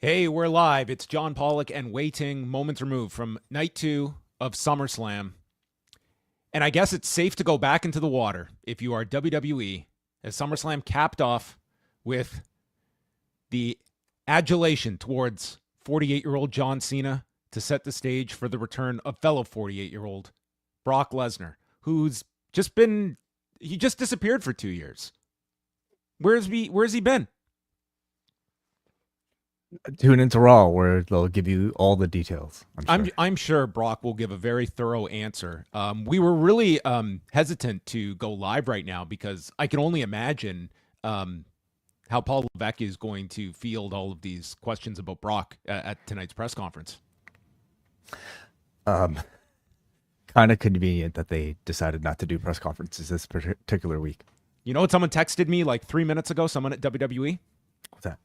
Hey, we're live. It's John Pollock and Wai Ting, moments removed from night 2 of SummerSlam. And I guess it's safe to go back into the water if you are WWE, as SummerSlam capped off with the adulation towards 48-year-old John Cena to set the stage for the return of fellow 48-year-old Brock Lesnar, who's he just disappeared for 2 years. Where's he been? Tune into Raw, where they'll give you all the details. I'm sure Brock will give a very thorough answer. We were really hesitant to go live right now because I can only imagine how Paul Levesque is going to field all of these questions about Brock at tonight's press conference. Kind of convenient that they decided not to do press conferences this particular week. You know what? Someone texted me like 3 minutes ago. Someone at WWE. What's that?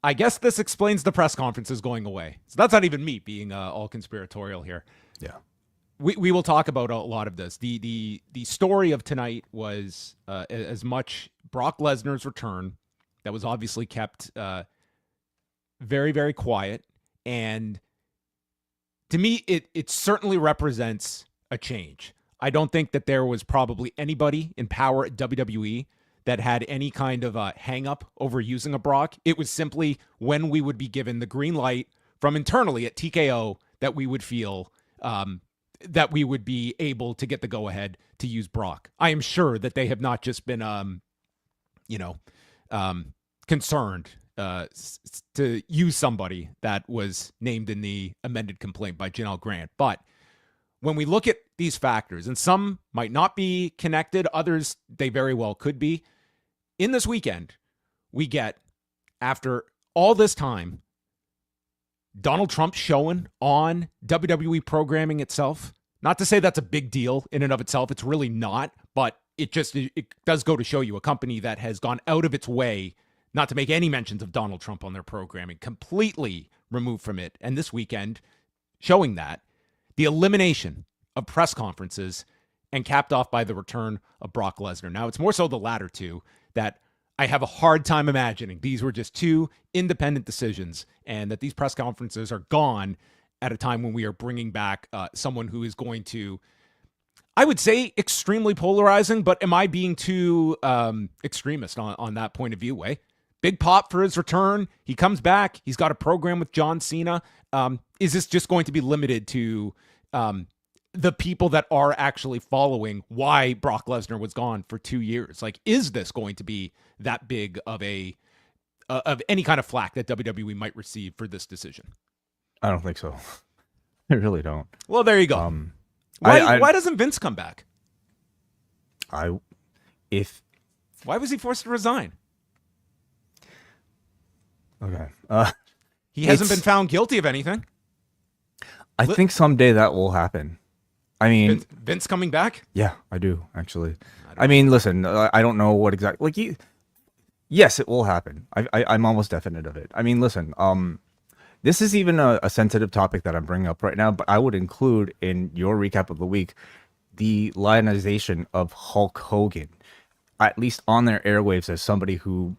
I guess this explains the press conferences going away. So that's not even me being all conspiratorial here. Yeah. We will talk about a lot of this. The story of tonight was as much Brock Lesnar's return that was obviously kept very, very quiet. And to me, it certainly represents a change. I don't think that there was probably anybody in power at WWE that had any kind of a hang up over using a Brock. It was simply when we would be given the green light from internally at TKO that we would feel that we would be able to get the go ahead to use Brock. I am sure that they have not just been, concerned to use somebody that was named in the amended complaint by Janelle Grant. But when we look at these factors, and some might not be connected, others they very well could be. In this weekend, we get, after all this time, Donald Trump showing on WWE programming itself. Not to say that's a big deal in and of itself. It's really not, but it does go to show you a company that has gone out of its way not to make any mentions of Donald Trump on their programming, completely removed from it. And this weekend, showing that, the elimination of press conferences and capped off by the return of Brock Lesnar. Now, it's more so the latter two that I have a hard time imagining. These were just two independent decisions, and that these press conferences are gone at a time when we are bringing back someone who is going to, I would say, extremely polarizing, but am I being too extremist on that point of view, Way? Big pop for his return. He comes back. He's got a program with John Cena. Is this just going to be limited to the people that are actually following why Brock Lesnar was gone for 2 years? Like, is this going to be that big of any kind of flack that WWE might receive for this decision? I don't think so. I really don't. Well, there you go. Why doesn't Vince come back? Why was he forced to resign? Okay. He hasn't been found guilty of anything. I think someday that will happen. I mean, Vince coming back? Yeah, I do actually. Listen, I don't know what exactly. Yes, it will happen. I'm almost definite of it. I mean, listen. This is even a sensitive topic that I'm bringing up right now, but I would include in your recap of the week the lionization of Hulk Hogan, at least on their airwaves, as somebody who,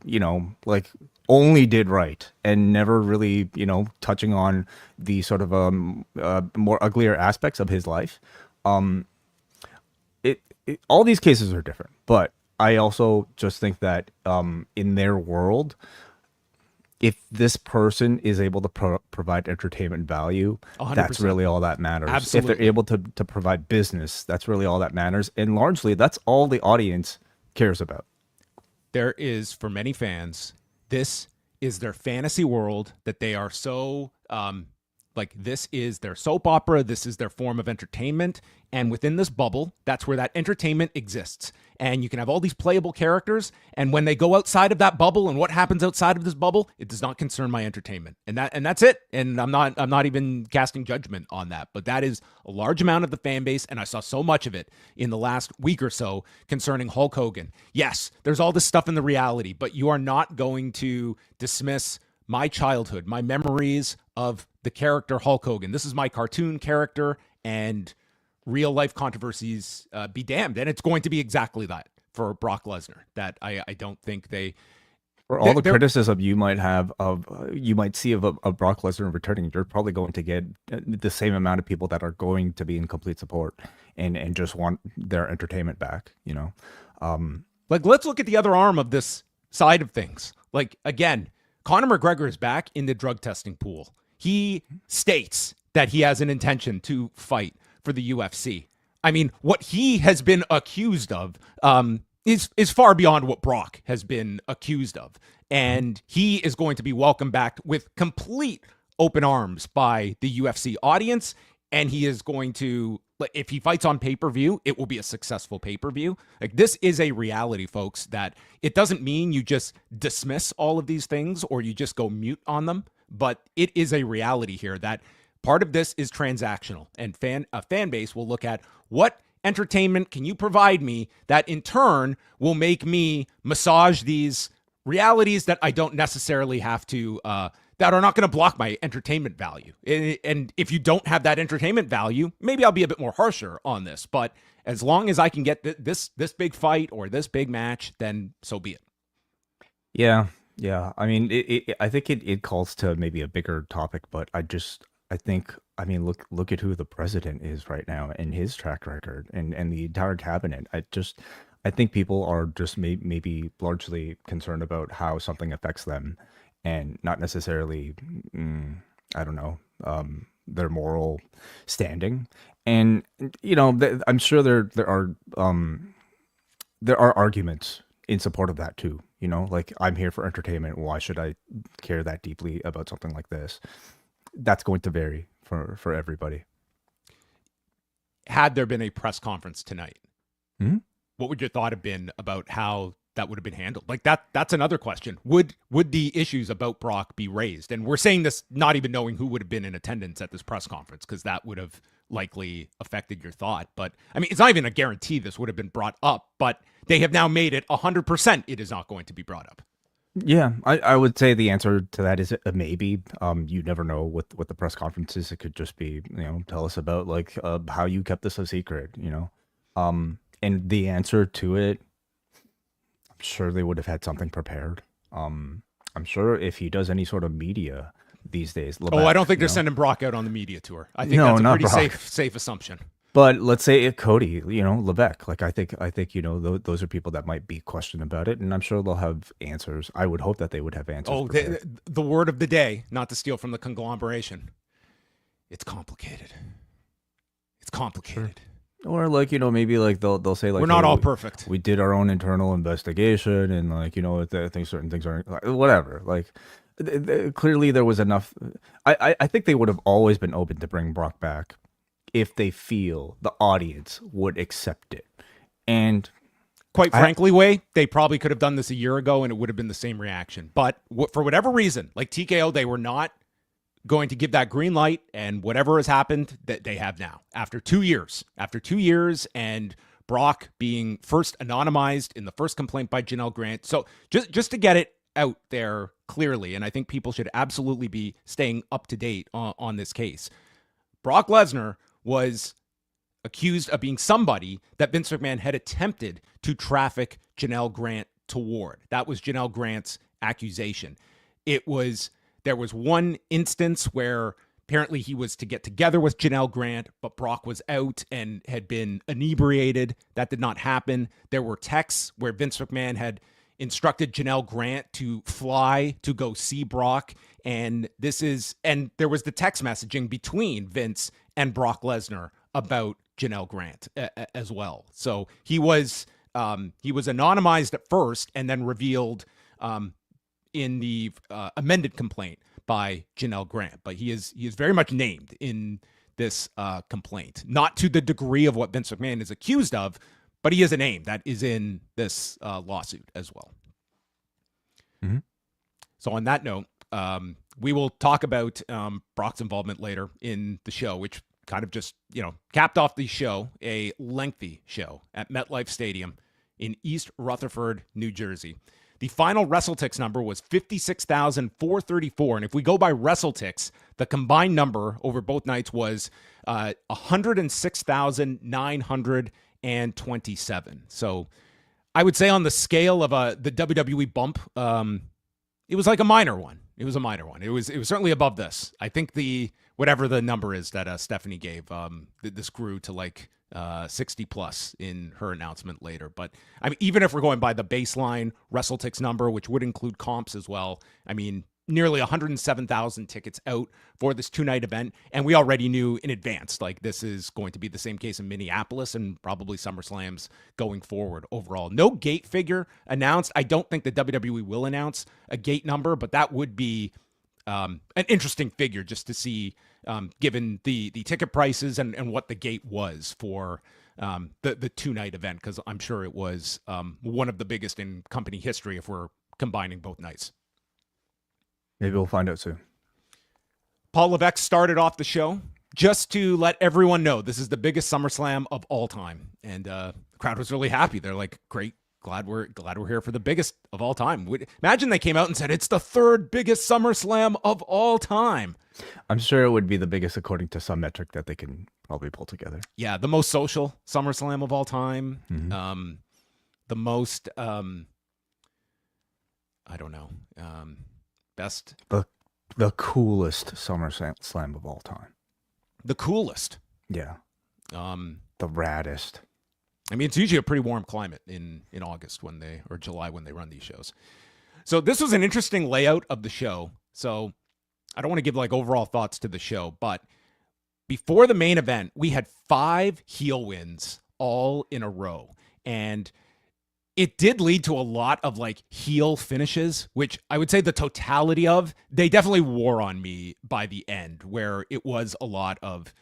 only did right and never really, touching on the sort of more uglier aspects of his life. All these cases are different, but I also just think that in their world, if this person is able to provide entertainment value, 100%. That's really all that matters. Absolutely. If they're able to provide business, that's really all that matters. And largely, that's all the audience cares about. There is, for many fans, this is their fantasy world that they are so, this is their soap opera. This is their form of entertainment. And within this bubble, that's where that entertainment exists. And you can have all these playable characters. And when they go outside of that bubble and what happens outside of this bubble, it does not concern my entertainment. And that's it. And I'm not even casting judgment on that. But that is a large amount of the fan base. And I saw so much of it in the last week or so concerning Hulk Hogan. Yes, there's all this stuff in the reality, but you are not going to dismiss my childhood, my memories of the character Hulk Hogan. This is my cartoon character, and real life controversies be damned. And it's going to be exactly that for Brock Lesnar, that I don't think they For all the criticism you might have of you might see of Brock Lesnar returning, you're probably going to get the same amount of people that are going to be in complete support and just want their entertainment back. Like, let's look at the other arm of this side of things. Like, again, Conor McGregor is back in the drug testing pool. He states that he has an intention to fight for the UFC. I mean, what he has been accused of is far beyond what Brock has been accused of. And he is going to be welcomed back with complete open arms by the UFC audience. And he is going to, if he fights on pay-per-view, it will be a successful pay-per-view. Like, this is a reality, folks, that it doesn't mean you just dismiss all of these things or you just go mute on them. But it is a reality here that part of this is transactional, and a fan base will look at what entertainment can you provide me that in turn will make me massage these realities that I don't necessarily have to, that are not going to block my entertainment value. And if you don't have that entertainment value, maybe I'll be a bit more harsher on this. But as long as I can get this big fight or this big match, then so be it. Yeah. I mean, I think it calls to maybe a bigger topic, but I mean, look at who the president is right now and his track record and the entire cabinet. I think people are just maybe largely concerned about how something affects them and not necessarily, I don't know, their moral standing. And, I'm sure there are arguments in support of that too. Like, I'm here for entertainment. Why should I care that deeply about something like this? That's going to vary for everybody. Had there been a press conference tonight, what would your thought have been about how that would have been handled? Like, that's another question. Would the issues about Brock be raised? And we're saying this not even knowing who would have been in attendance at this press conference, because that would have likely affected your thought. But I mean, it's not even a guarantee this would have been brought up, but they have now made it 100% it is not going to be brought up. Yeah, I would say the answer to that is a maybe. You never know what the press conference is. It could just be, tell us about how you kept this a secret, and the answer to it, I'm sure they would have had something prepared. I'm sure if he does any sort of media these days. I don't think they're sending Brock out on the media tour. I think that's a pretty safe assumption. But let's say Cody, Levesque, I think, those are people that might be questioned about it, and I'm sure they'll have answers. I would hope that they would have answers. The word of the day, not to steal from the conglomeration. It's complicated. It's complicated. Sure. Or maybe they'll say we're not all perfect. We did our own internal investigation, and I think certain things aren't whatever. Clearly there was enough. I think they would have always been open to bring Brock back if they feel the audience would accept it. And quite frankly, they probably could have done this a year ago and it would have been the same reaction. But for whatever reason, like TKO, they were not going to give that green light, and whatever has happened that they have now after 2 years, and Brock being first anonymized in the first complaint by Janelle Grant. So just to get it out there clearly, and I think people should absolutely be staying up to date on this case. Brock Lesnar was accused of being somebody that Vince McMahon had attempted to traffic Janelle Grant toward. That was Janelle Grant's accusation. There was one instance where apparently he was to get together with Janelle Grant, but Brock was out and had been inebriated. That did not happen. There were texts where Vince McMahon had instructed Janelle Grant to fly to go see Brock. And there was the text messaging between Vince and Brock Lesnar about Janelle Grant as well. So he was anonymized at first and then revealed in the amended complaint by Janelle Grant. But he is very much named in this complaint, not to the degree of what Vince McMahon is accused of, but he is a name that is in this lawsuit as well. Mm-hmm. So on that note, we will talk about Brock's involvement later in the show, which kind of just, capped off the show, a lengthy show at MetLife Stadium in East Rutherford, New Jersey. The final WrestleTix number was 56,434. And if we go by WrestleTix, the combined number over both nights was 106,927. So I would say on the scale of the WWE bump It was like a minor one. It was a minor one. It was certainly above this. I think whatever the number is that Stephanie gave, this grew to like 60 plus in her announcement later. But I mean, even if we're going by the baseline WrestleTix number, which would include comps as well, I mean, nearly 107,000 tickets out for this 2-night event. And we already knew in advance, like this is going to be the same case in Minneapolis and probably SummerSlams going forward overall. No gate figure announced. I don't think the WWE will announce a gate number, but that would be an interesting figure just to see, given the ticket prices and what the gate was for the 2-night event, because I'm sure it was one of the biggest in company history if we're combining both nights. Maybe we'll find out soon. Paul Levesque started off the show just to let everyone know this is the biggest SummerSlam of all time, and the crowd was really happy. They're like, "Great, glad we're here for the biggest of all time." Imagine they came out and said it's the 3rd biggest SummerSlam of all time. I'm sure it would be the biggest according to some metric that they can probably pull together. Yeah, the most social SummerSlam of all time. Mm-hmm. The most, I don't know. Best, the coolest SummerSlam of all time. The coolest. Yeah. The raddest. I mean, it's usually a pretty warm climate in August or July when they run these shows. So this was an interesting layout of the show. So I don't want to give like overall thoughts to the show, but before the main event, we had 5 heel wins all in a row. And it did lead to a lot of like heel finishes, which I would say the totality of, they definitely wore on me by the end, where it was a lot of,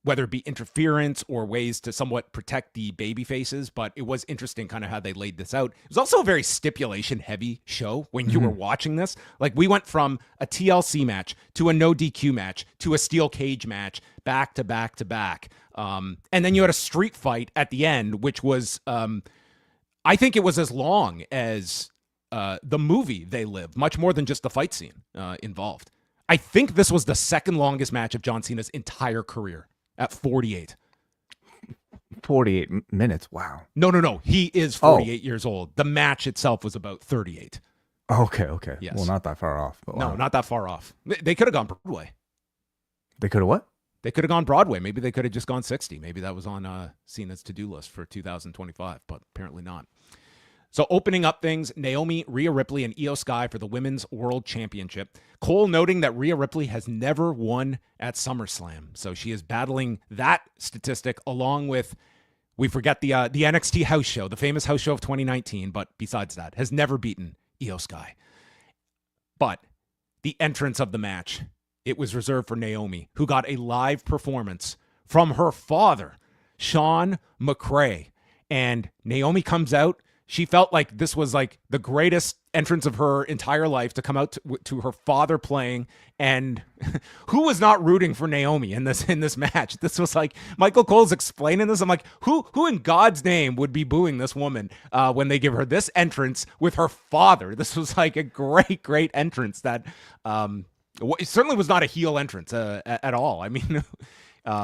whether it be interference or ways to somewhat protect the baby faces. But it was interesting kind of how they laid this out. It was also a very stipulation heavy show when you were watching this. Like we went from a TLC match to a no DQ match to a steel cage match back to back to back. And then you had a street fight at the end, which was, I think it was as long as the movie They Live, much more than just the fight scene involved. I think this was the 2nd longest match of John Cena's entire career at 48. 48 minutes, wow. No. He is 48 years old. The match itself was about 38. Okay. Yes. Well, not that far off. But wow. No, not that far off. They could have gone Broadway. They could have what? They could have gone Broadway. Maybe they could have just gone 60. Maybe that was on Cena's to-do list for 2025, but apparently not. So opening up things, Naomi, Rhea Ripley, and Io Sky for the Women's World Championship. Cole noting that Rhea Ripley has never won at SummerSlam. So she is battling that statistic along with, we forget the NXT house show, the famous house show of 2019, but besides that, has never beaten Io Sky. But the entrance of the match, it was reserved for Naomi, who got a live performance from her father, Sean McRae. And Naomi comes out. She felt like this was like the greatest entrance of her entire life to come out to her father playing. And who was not rooting for Naomi in this match? This was like, Michael Cole's explaining this. I'm like, who in God's name would be booing this woman when they give her this entrance with her father? This was like a great entrance that it certainly was not a heel entrance at all. I mean,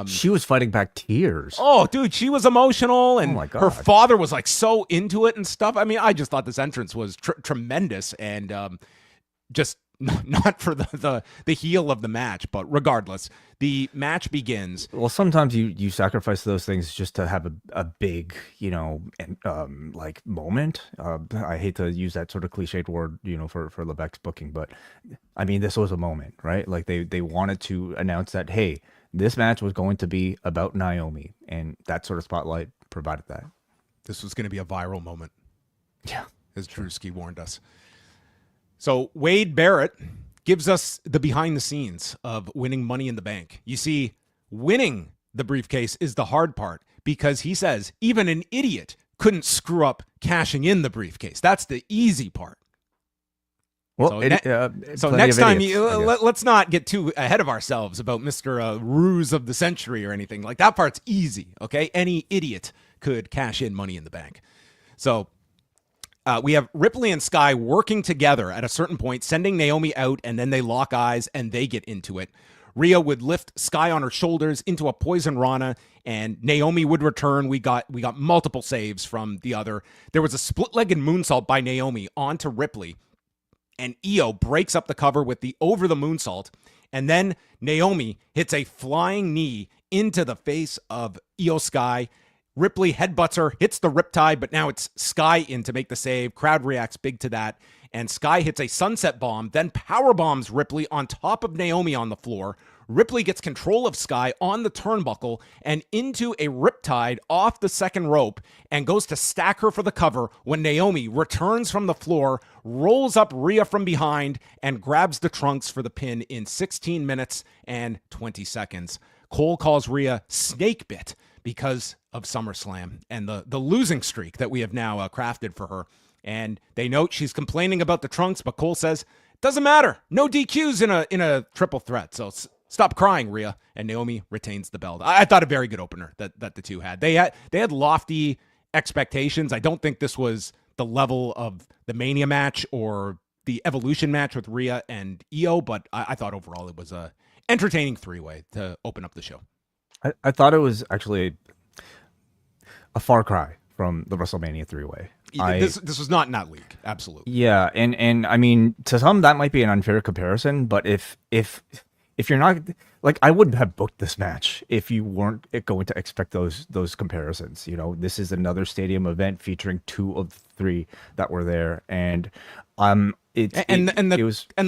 she was fighting back tears. Oh, dude, she was emotional, and oh my God. Her father was like so into it and stuff. I mean, I just thought this entrance was tremendous, and just not for the heel of the match, but regardless, the match begins. Well, sometimes you sacrifice those things just to have a big, like moment. I hate to use that sort of cliched word, for Levesque's booking, but I mean, this was a moment, right? Like they wanted to announce that, hey, this match was going to be about Naomi, and that sort of spotlight provided that. This was going to be a viral moment. Yeah. As Drewski warned us. So Wade Barrett gives us the behind the scenes of winning Money in the Bank. You see, winning the briefcase is the hard part because he says even an idiot couldn't screw up cashing in the briefcase. That's the easy part. Well, so next time, let's not get too ahead of ourselves about Mr. Ruse of the Century or anything. Like, that part's easy, okay? Any idiot could cash in Money in the Bank. So we have Ripley and Sky working together at a certain point, sending Naomi out, and then they lock eyes and they get into it. Rhea would lift Sky on her shoulders into a Poison Rana, and Naomi would return. We got multiple saves from the other. There was a split-legged moonsault by Naomi onto Ripley. and Io breaks up the cover with the over the moonsault. And then Naomi hits a flying knee into the face of Io Sky. Ripley headbutts her, hits the riptide, but now it's Sky in to make the save. Crowd reacts big to that. And Sky hits a sunset bomb, then power bombs Ripley on top of Naomi on the floor. Ripley gets control of Sky on the turnbuckle and into a riptide off the second rope and goes to stack her for the cover when Naomi returns from the floor, rolls up Rhea from behind, and grabs the trunks for the pin in 16 minutes and 20 seconds. Cole calls Rhea snake bit because of SummerSlam and the losing streak that we have now crafted for her. And they note she's complaining about the trunks, but Cole says, doesn't matter. No DQs in a triple threat. So stop crying, Rhea. And Naomi retains the belt. I thought a very good opener that the two had. They had lofty expectations. I don't think this was the level of the Mania match or the Evolution match with Rhea and Io, but I thought overall it was a entertaining three-way to open up the show. I thought it was actually a far cry from the WrestleMania three-way. This was not in that league, absolutely. Yeah, and I mean, to some that might be an unfair comparison, but if you're not, like, I wouldn't have booked this match if you weren't going to expect those comparisons. You know, this is another stadium event featuring two of the three that were there, and the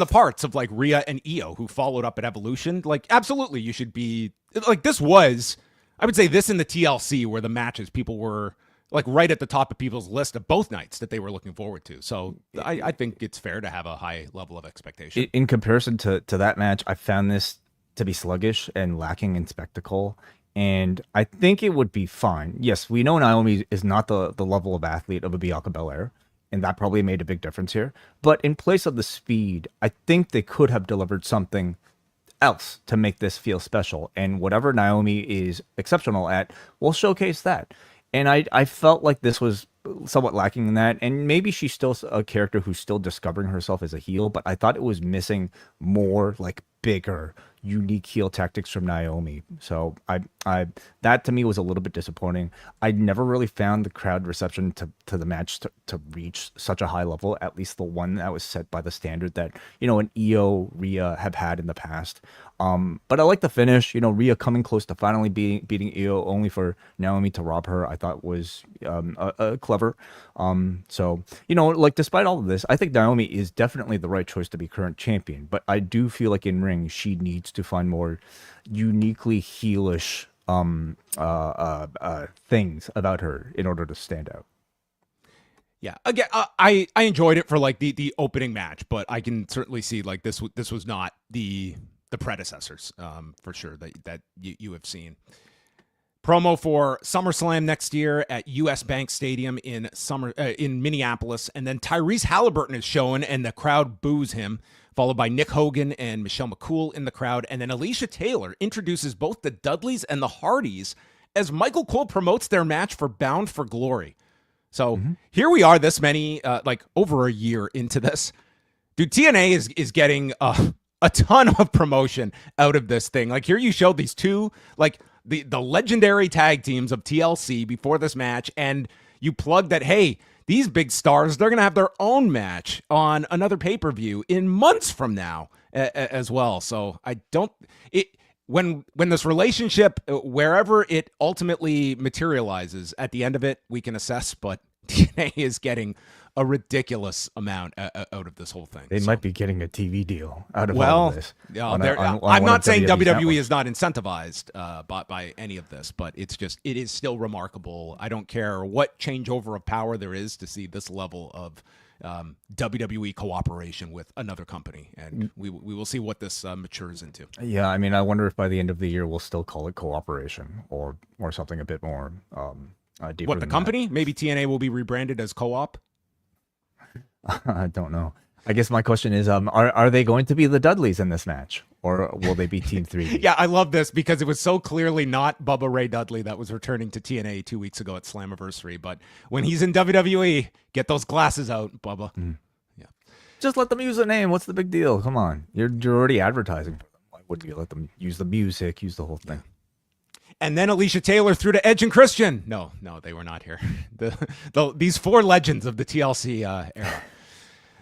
parts of like Rhea and Io who followed up at Evolution, like absolutely you should be like, this was, I would say this in the TLC were the matches people were like right at the top of people's list of both nights that they were looking forward to. So I think it's fair to have a high level of expectation. In comparison to that match, I found this to be sluggish and lacking in spectacle. And I think it would be fine. Yes, we know Naomi is not the level of athlete of a Bianca Belair, and that probably made a big difference here. But in place of the speed, I think they could have delivered something else to make this feel special. And whatever Naomi is exceptional at, we'll showcase that. And I felt like this was somewhat lacking in that. And maybe she's still a character who's still discovering herself as a heel, but I thought it was missing more like bigger, unique heel tactics from Naomi. So I that to me was a little bit disappointing. I never really found the crowd reception to the match to reach such a high level, at least the one that was set by the standard that, you know, an Io Rhea have had in the past. But I like the finish, you know, Rhea coming close to finally beating Io only for Naomi to rob her, I thought was clever. So, you know, like despite all of this, I think Naomi is definitely the right choice to be current champion, but I do feel like in ring, she needs to find more uniquely heelish things about her in order to stand out. Yeah, again, I enjoyed it for like the opening match, but I can certainly see like this was not the predecessors for sure that you have seen. Promo for SummerSlam next year at US Bank Stadium in Minneapolis, and then Tyrese Halliburton is shown and the crowd boos him, followed by Nick Hogan and Michelle McCool in the crowd, and then Alicia Taylor introduces both the Dudleys and the Hardys as Michael Cole promotes their match for Bound for Glory. So here we are, this many like over a year into this, dude. TNA is getting a ton of promotion out of this thing. Like here you showed these two like the legendary tag teams of TLC before this match, and you plugged that, hey, these big stars, they're going to have their own match on another pay-per-view in months from now as well. So I don't, when this relationship, wherever it ultimately materializes at the end of it, we can assess, but TNA is getting a ridiculous amount out of this whole thing. They might be getting a TV deal out of all of this. I'm not saying WWE is not incentivized by any of this, but it is still remarkable. I don't care what changeover of power there is to see this level of WWE cooperation with another company, and we will see what this matures into. Yeah, I mean, I wonder if by the end of the year we'll still call it cooperation or something a bit more deeper. What, the company? Maybe TNA will be rebranded as Co-op. I don't know. I guess my question is, are they going to be the Dudleys in this match, or will they be Team 3D? Yeah, I love this because it was so clearly not Bubba Ray Dudley that was returning to TNA 2 weeks ago at Slammiversary. But when he's in WWE, get those glasses out, Bubba. Yeah, just let them use the name. What's the big deal? Come on, you're already advertising for them. Why wouldn't you let them use the music, use the whole thing? And then Alicia Taylor threw to Edge and Christian. No, they were not here. These four legends of the TLC era.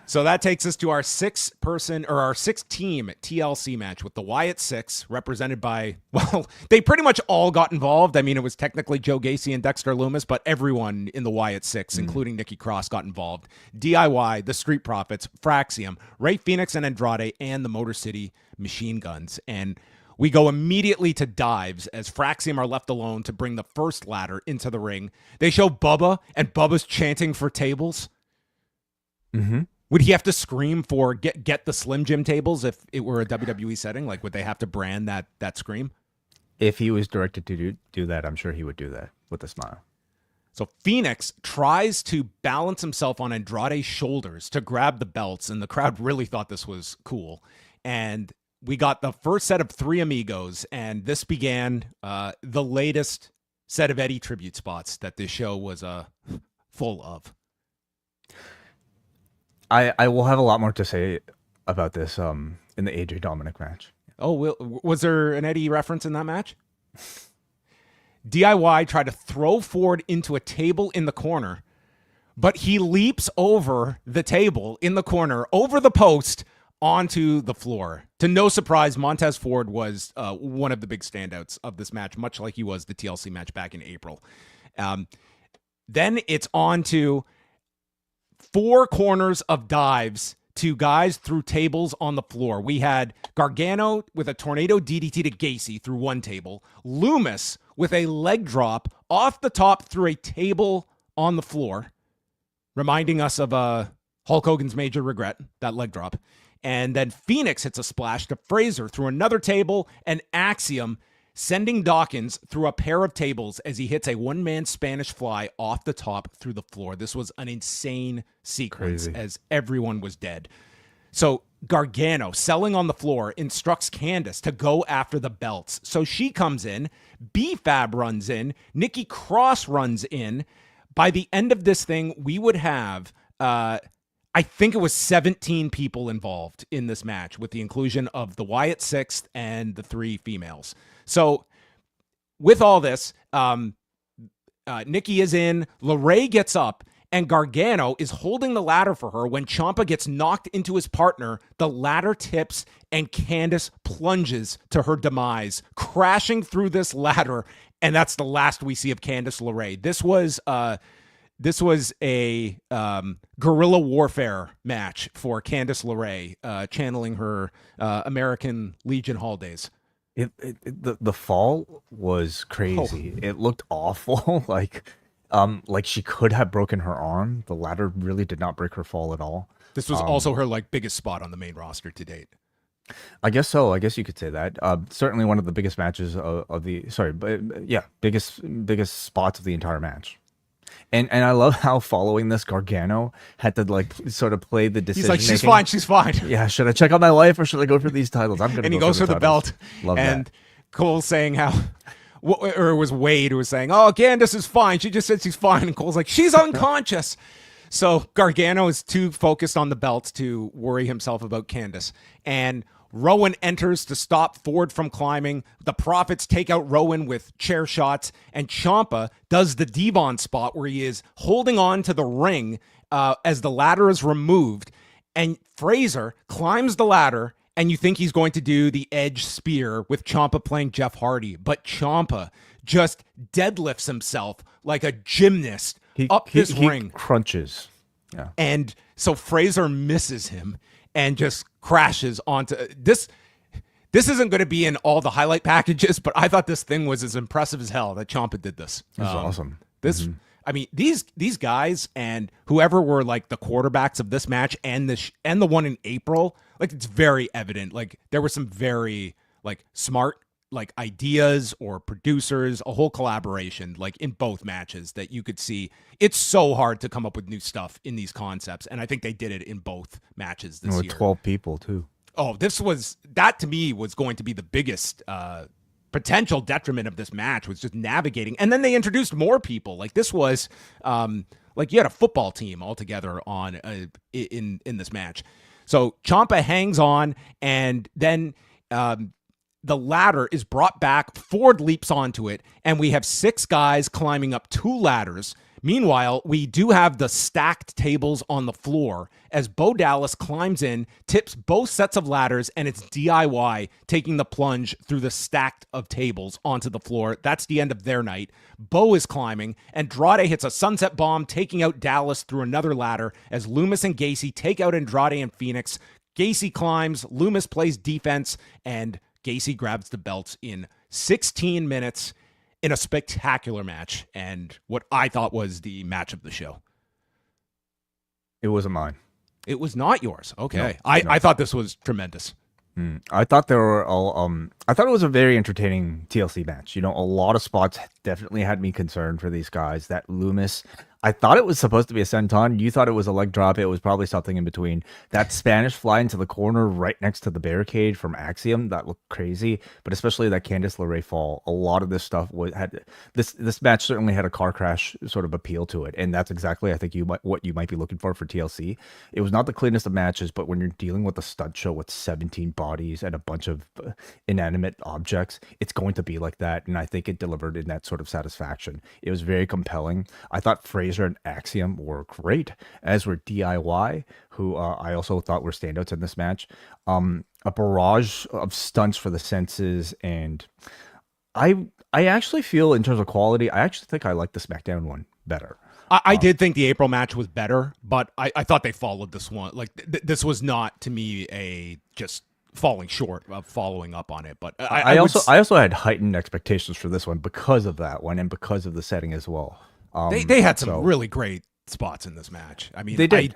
So that takes us to our six team TLC match with the Wyatt Six, represented by, well, they pretty much all got involved. I mean, it was technically Joe Gacy and Dexter Lumis, but everyone in the Wyatt Six, including Nikki Cross, got involved. DIY, the Street Profits, Fraxium, Ray Phoenix and Andrade, and the Motor City Machine Guns. And we go immediately to dives as Fraxium are left alone to bring the first ladder into the ring. They show Bubba, and Bubba's chanting for tables. Mm-hmm. Would he have to scream for get the Slim Jim tables if it were a WWE setting? Like, would they have to brand that scream? If he was directed to do that, I'm sure he would do that with a smile. So Phoenix tries to balance himself on Andrade's shoulders to grab the belts, and the crowd really thought this was cool. And we got the first set of three amigos, and this began the latest set of Eddie tribute spots that this show was full of. I will have a lot more to say about this in the AJ Dominik match. Oh, was there an Eddie reference in that match? DIY tried to throw Ford into a table in the corner, but he leaps over the table in the corner, over the post, onto the floor. To no surprise, Montez Ford was one of the big standouts of this match, much like he was the TLC match back in April. Then it's on to 4 corners of dives to guys through tables on the floor. We had Gargano with a tornado DDT to Gacy through one table. Loomis with a leg drop off the top through a table on the floor, reminding us of Hulk Hogan's major regret, that leg drop. And then Phoenix hits a splash to Fraser through another table, and Axiom sending Dawkins through a pair of tables as he hits a one-man Spanish fly off the top through the floor. This was an insane sequence as everyone was dead. So Gargano, selling on the floor, instructs Candice to go after the belts. So she comes in, B-Fab runs in, Nikki Cross runs in. By the end of this thing, we would have, I think it was 17 people involved in this match with the inclusion of the Wyatt Sixth and the 3 females. So with all this, Nikki is in, LeRae gets up, and Gargano is holding the ladder for her when Ciampa gets knocked into his partner. The ladder tips, and Candice plunges to her demise, crashing through this ladder, and that's the last we see of Candice LeRae. This was a guerrilla warfare match for Candice LeRae, channeling her American Legion Hall days. The fall was crazy. It looked awful. like she could have broken her arm. The ladder really did not break her fall at all. This was also her biggest spot on the main roster to date. I guess so. I guess you could say that. Certainly one of the biggest matches biggest spots of the entire match. And I love how following this, Gargano had to sort of play the decision. He's like, she's fine. Yeah, should I check out my life or should I go for these titles? I'm gonna. And he goes for the belt. Love and that. Cole's saying how, or it was Wade who was saying, "Oh, Candice is fine. She just said she's fine." And Cole's like, "She's unconscious." So Gargano is too focused on the belt to worry himself about Candice. And Rowan enters to stop Ford from climbing. The Profits take out Rowan with chair shots, and Ciampa does the Devon spot where he is holding on to the ring as the ladder is removed, and Fraser climbs the ladder, and you think he's going to do the Edge spear with Ciampa playing Jeff Hardy, but Ciampa just deadlifts himself like a gymnast up this ring. Crunches. Yeah. And so Fraser misses him and just crashes onto this. This isn't going to be in all the highlight packages, but I thought this thing was as impressive as hell that Ciampa did this. That's awesome. I mean, these guys and whoever were the quarterbacks of this match and the one in April, it's very evident. There were some very smart ideas or producers, a whole collaboration in both matches that you could see. It's so hard to come up with new stuff in these concepts, and I think they did it in both matches this year. 12 people too. Oh, that to me was going to be the biggest potential detriment of this match, was just navigating. And then they introduced more people. This was you had a football team all together on in this match. So Ciampa hangs on, and then the ladder is brought back. Ford leaps onto it, and we have 6 guys climbing up 2 ladders. Meanwhile, we do have the stacked tables on the floor as Bo Dallas climbs in, tips both sets of ladders, and it's DIY taking the plunge through the stacked of tables onto the floor. That's the end of their night. Bo is climbing. Andrade hits a sunset bomb, taking out Dallas through another ladder as Loomis and Gacy take out Andrade and Phoenix. Gacy climbs, Loomis plays defense, and Gacy grabs the belts in 16 minutes. In a spectacular match, and what I thought was the match of the show. It wasn't mine. It was not yours. Okay. No. I thought this was tremendous. I thought there were I thought it was a very entertaining TLC match. You know, a lot of spots definitely had me concerned for these guys. That Loomis, I thought it was supposed to be a senton. You thought it was a leg drop. It was probably something in between. That Spanish fly into the corner right next to the barricade from Axiom, that looked crazy. But especially that Candice LeRae fall. A lot of this stuff this match certainly had a car crash sort of appeal to it, and that's exactly I think what you might be looking for TLC. It was not the cleanest of matches, but when you're dealing with a stunt show with 17 bodies and a bunch of inanimate objects, it's going to be like that, and I think it delivered in that sort of satisfaction. It was very compelling. I thought Fraser and Axiom were great, as were DIY, who I also thought were standouts in this match. A barrage of stunts for the senses, and I actually feel in terms of quality, I actually think I like the SmackDown one better. I did think the April match was better, but I thought they followed this one. Like this was not to me a just falling short of following up on it. But I also had heightened expectations for this one because of that one and because of the setting as well. They had some really great spots in this match. I mean, they did.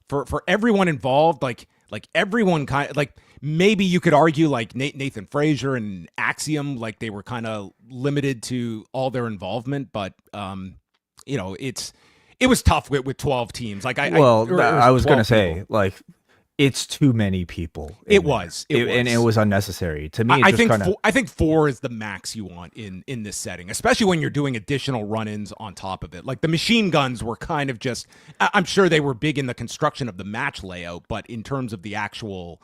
For everyone involved, like everyone kind of like maybe you could argue like Nathan Frazier and Axiom, like they were kind of limited to all their involvement, but you know, it was tough with 12 teams. Like I was going to say like it's too many people. It was. And it was unnecessary to me. I think 4 is the max you want in this setting, especially when you're doing additional run-ins on top of it. Like the machine guns were kind of just, I'm sure they were big in the construction of the match layout, but in terms of the actual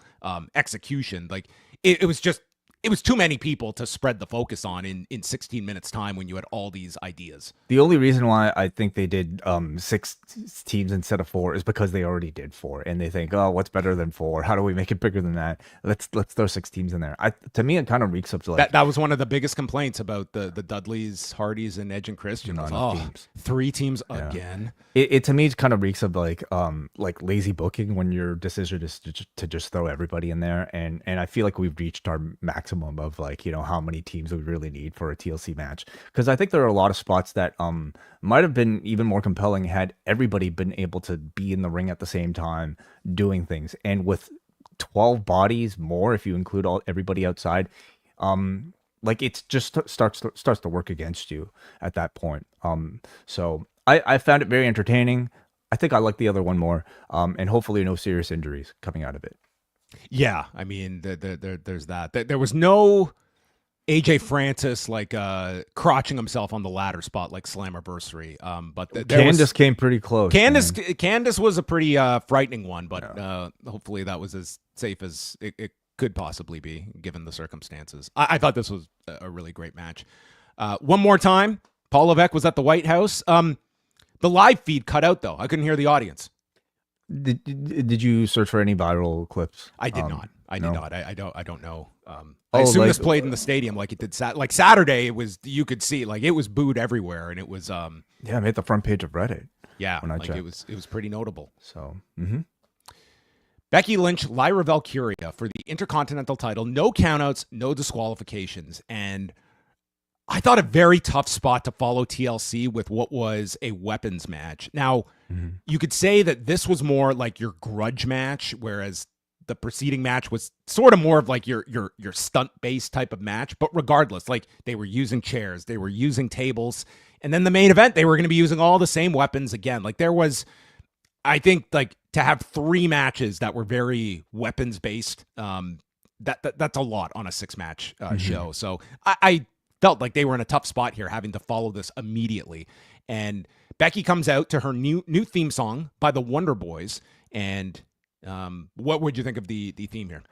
execution, like it was too many people to spread the focus on in 16 minutes time when you had all these ideas. The only reason why I think they did 6 teams instead of 4 is because they already did 4 and they think, oh, what's better than 4? How do we make it bigger than that? Let's throw 6 teams in there. To me, it kind of reeks of like that was one of the biggest complaints about the Dudleys, Hardys, and Edge and Christian. Teams. 3 teams again. It to me, it kind of reeks of like lazy booking when your decision is to just throw everybody in there. And I feel like we've reached our maximum of like, you know, how many teams we really need for a TLC match, because I think there are a lot of spots that might have been even more compelling had everybody been able to be in the ring at the same time doing things. And with 12 bodies more, if you include everybody outside, like it just starts to work against you at that point. So I found it very entertaining. I think I like the other one more, and hopefully no serious injuries coming out of it. Yeah, I mean, there's that. There was no AJ Francis like crotching himself on the ladder spot like Slammiversary. But Candice came pretty close. Candice was a pretty frightening one, but hopefully that was as safe as it could possibly be given the circumstances. I thought this was a really great match. One more time, Paul Levesque was at the White House. The live feed cut out though. I couldn't hear the audience. Did you search for any viral clips? I did not. I did not. I don't know. I assume this played in the stadium like it did. Like Saturday, it was, you could see like it was booed everywhere, and it was yeah, I made the front page of Reddit. Yeah, like it was pretty notable. So Becky Lynch, Lyra Valkyria for the Intercontinental title. No countouts, no disqualifications, and I thought a very tough spot to follow TLC with what was a weapons match. Now, you could say that this was more like your grudge match, whereas the preceding match was sort of more of like your stunt-based type of match. But regardless, like they were using chairs, they were using tables, and then the main event, they were going to be using all the same weapons again. Like there was, I think, like to have 3 matches that were very weapons-based, that's a lot on a 6-match show. So I felt like they were in a tough spot here, having to follow this immediately. And Becky comes out to her new theme song by the Wonder Boys. And what would you think of the theme here?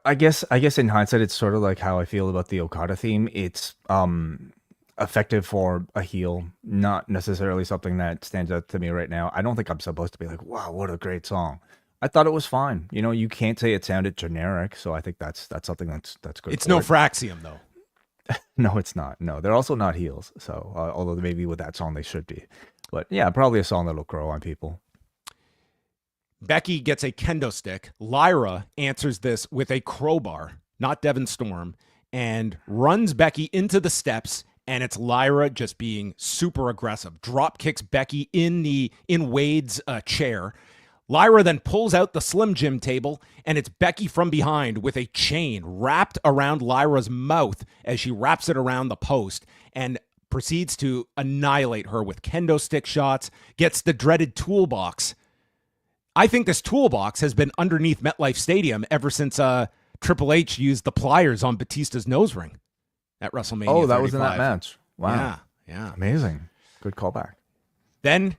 I guess in hindsight, it's sort of like how I feel about the Okada theme. It's effective for a heel. Not necessarily something that stands out to me right now. I don't think I'm supposed to be like, wow, what a great song. I thought it was fine. You know, you can't say it sounded generic, so I think that's something that's good. It's no Fraxium though. No, it's not. No, they're also not heels. So, although maybe with that song they should be. But yeah, probably a song that'll grow on people. Becky gets a kendo stick. Lyra answers this with a crowbar, not Devon Storm, and runs Becky into the steps. And it's Lyra just being super aggressive. Drop kicks Becky in Wade's chair. Lyra then pulls out the Slim Jim table, and it's Becky from behind with a chain wrapped around Lyra's mouth as she wraps it around the post and proceeds to annihilate her with kendo stick shots, gets the dreaded toolbox. I think this toolbox has been underneath MetLife Stadium ever since Triple H used the pliers on Batista's nose ring at WrestleMania. Oh, that 35. was in that match. Wow. Yeah. Amazing. Good callback. Then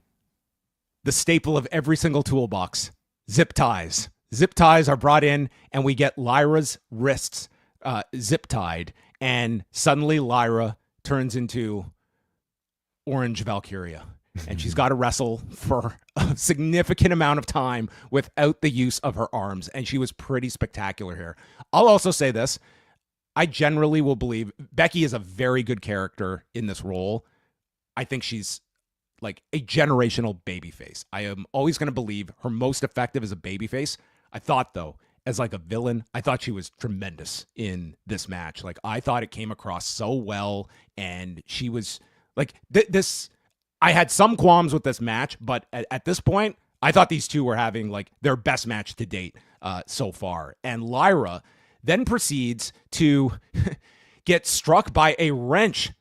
the staple of every single toolbox, zip ties. Zip ties are brought in, and we get Lyra's wrists zip tied, and suddenly Lyra turns into Orange Valkyria, and she's got to wrestle for a significant amount of time without the use of her arms, and she was pretty spectacular here. I'll also say this. I generally will believe Becky is a very good character in this role. I think she's like a generational babyface. I am always going to believe her most effective as a babyface. I thought, though, as like a villain, I thought she was tremendous in this match. Like, I thought it came across so well, and she was like this. I had some qualms with this match, but at this point, I thought these two were having like their best match to date so far. And Lyra then proceeds to get struck by a wrench.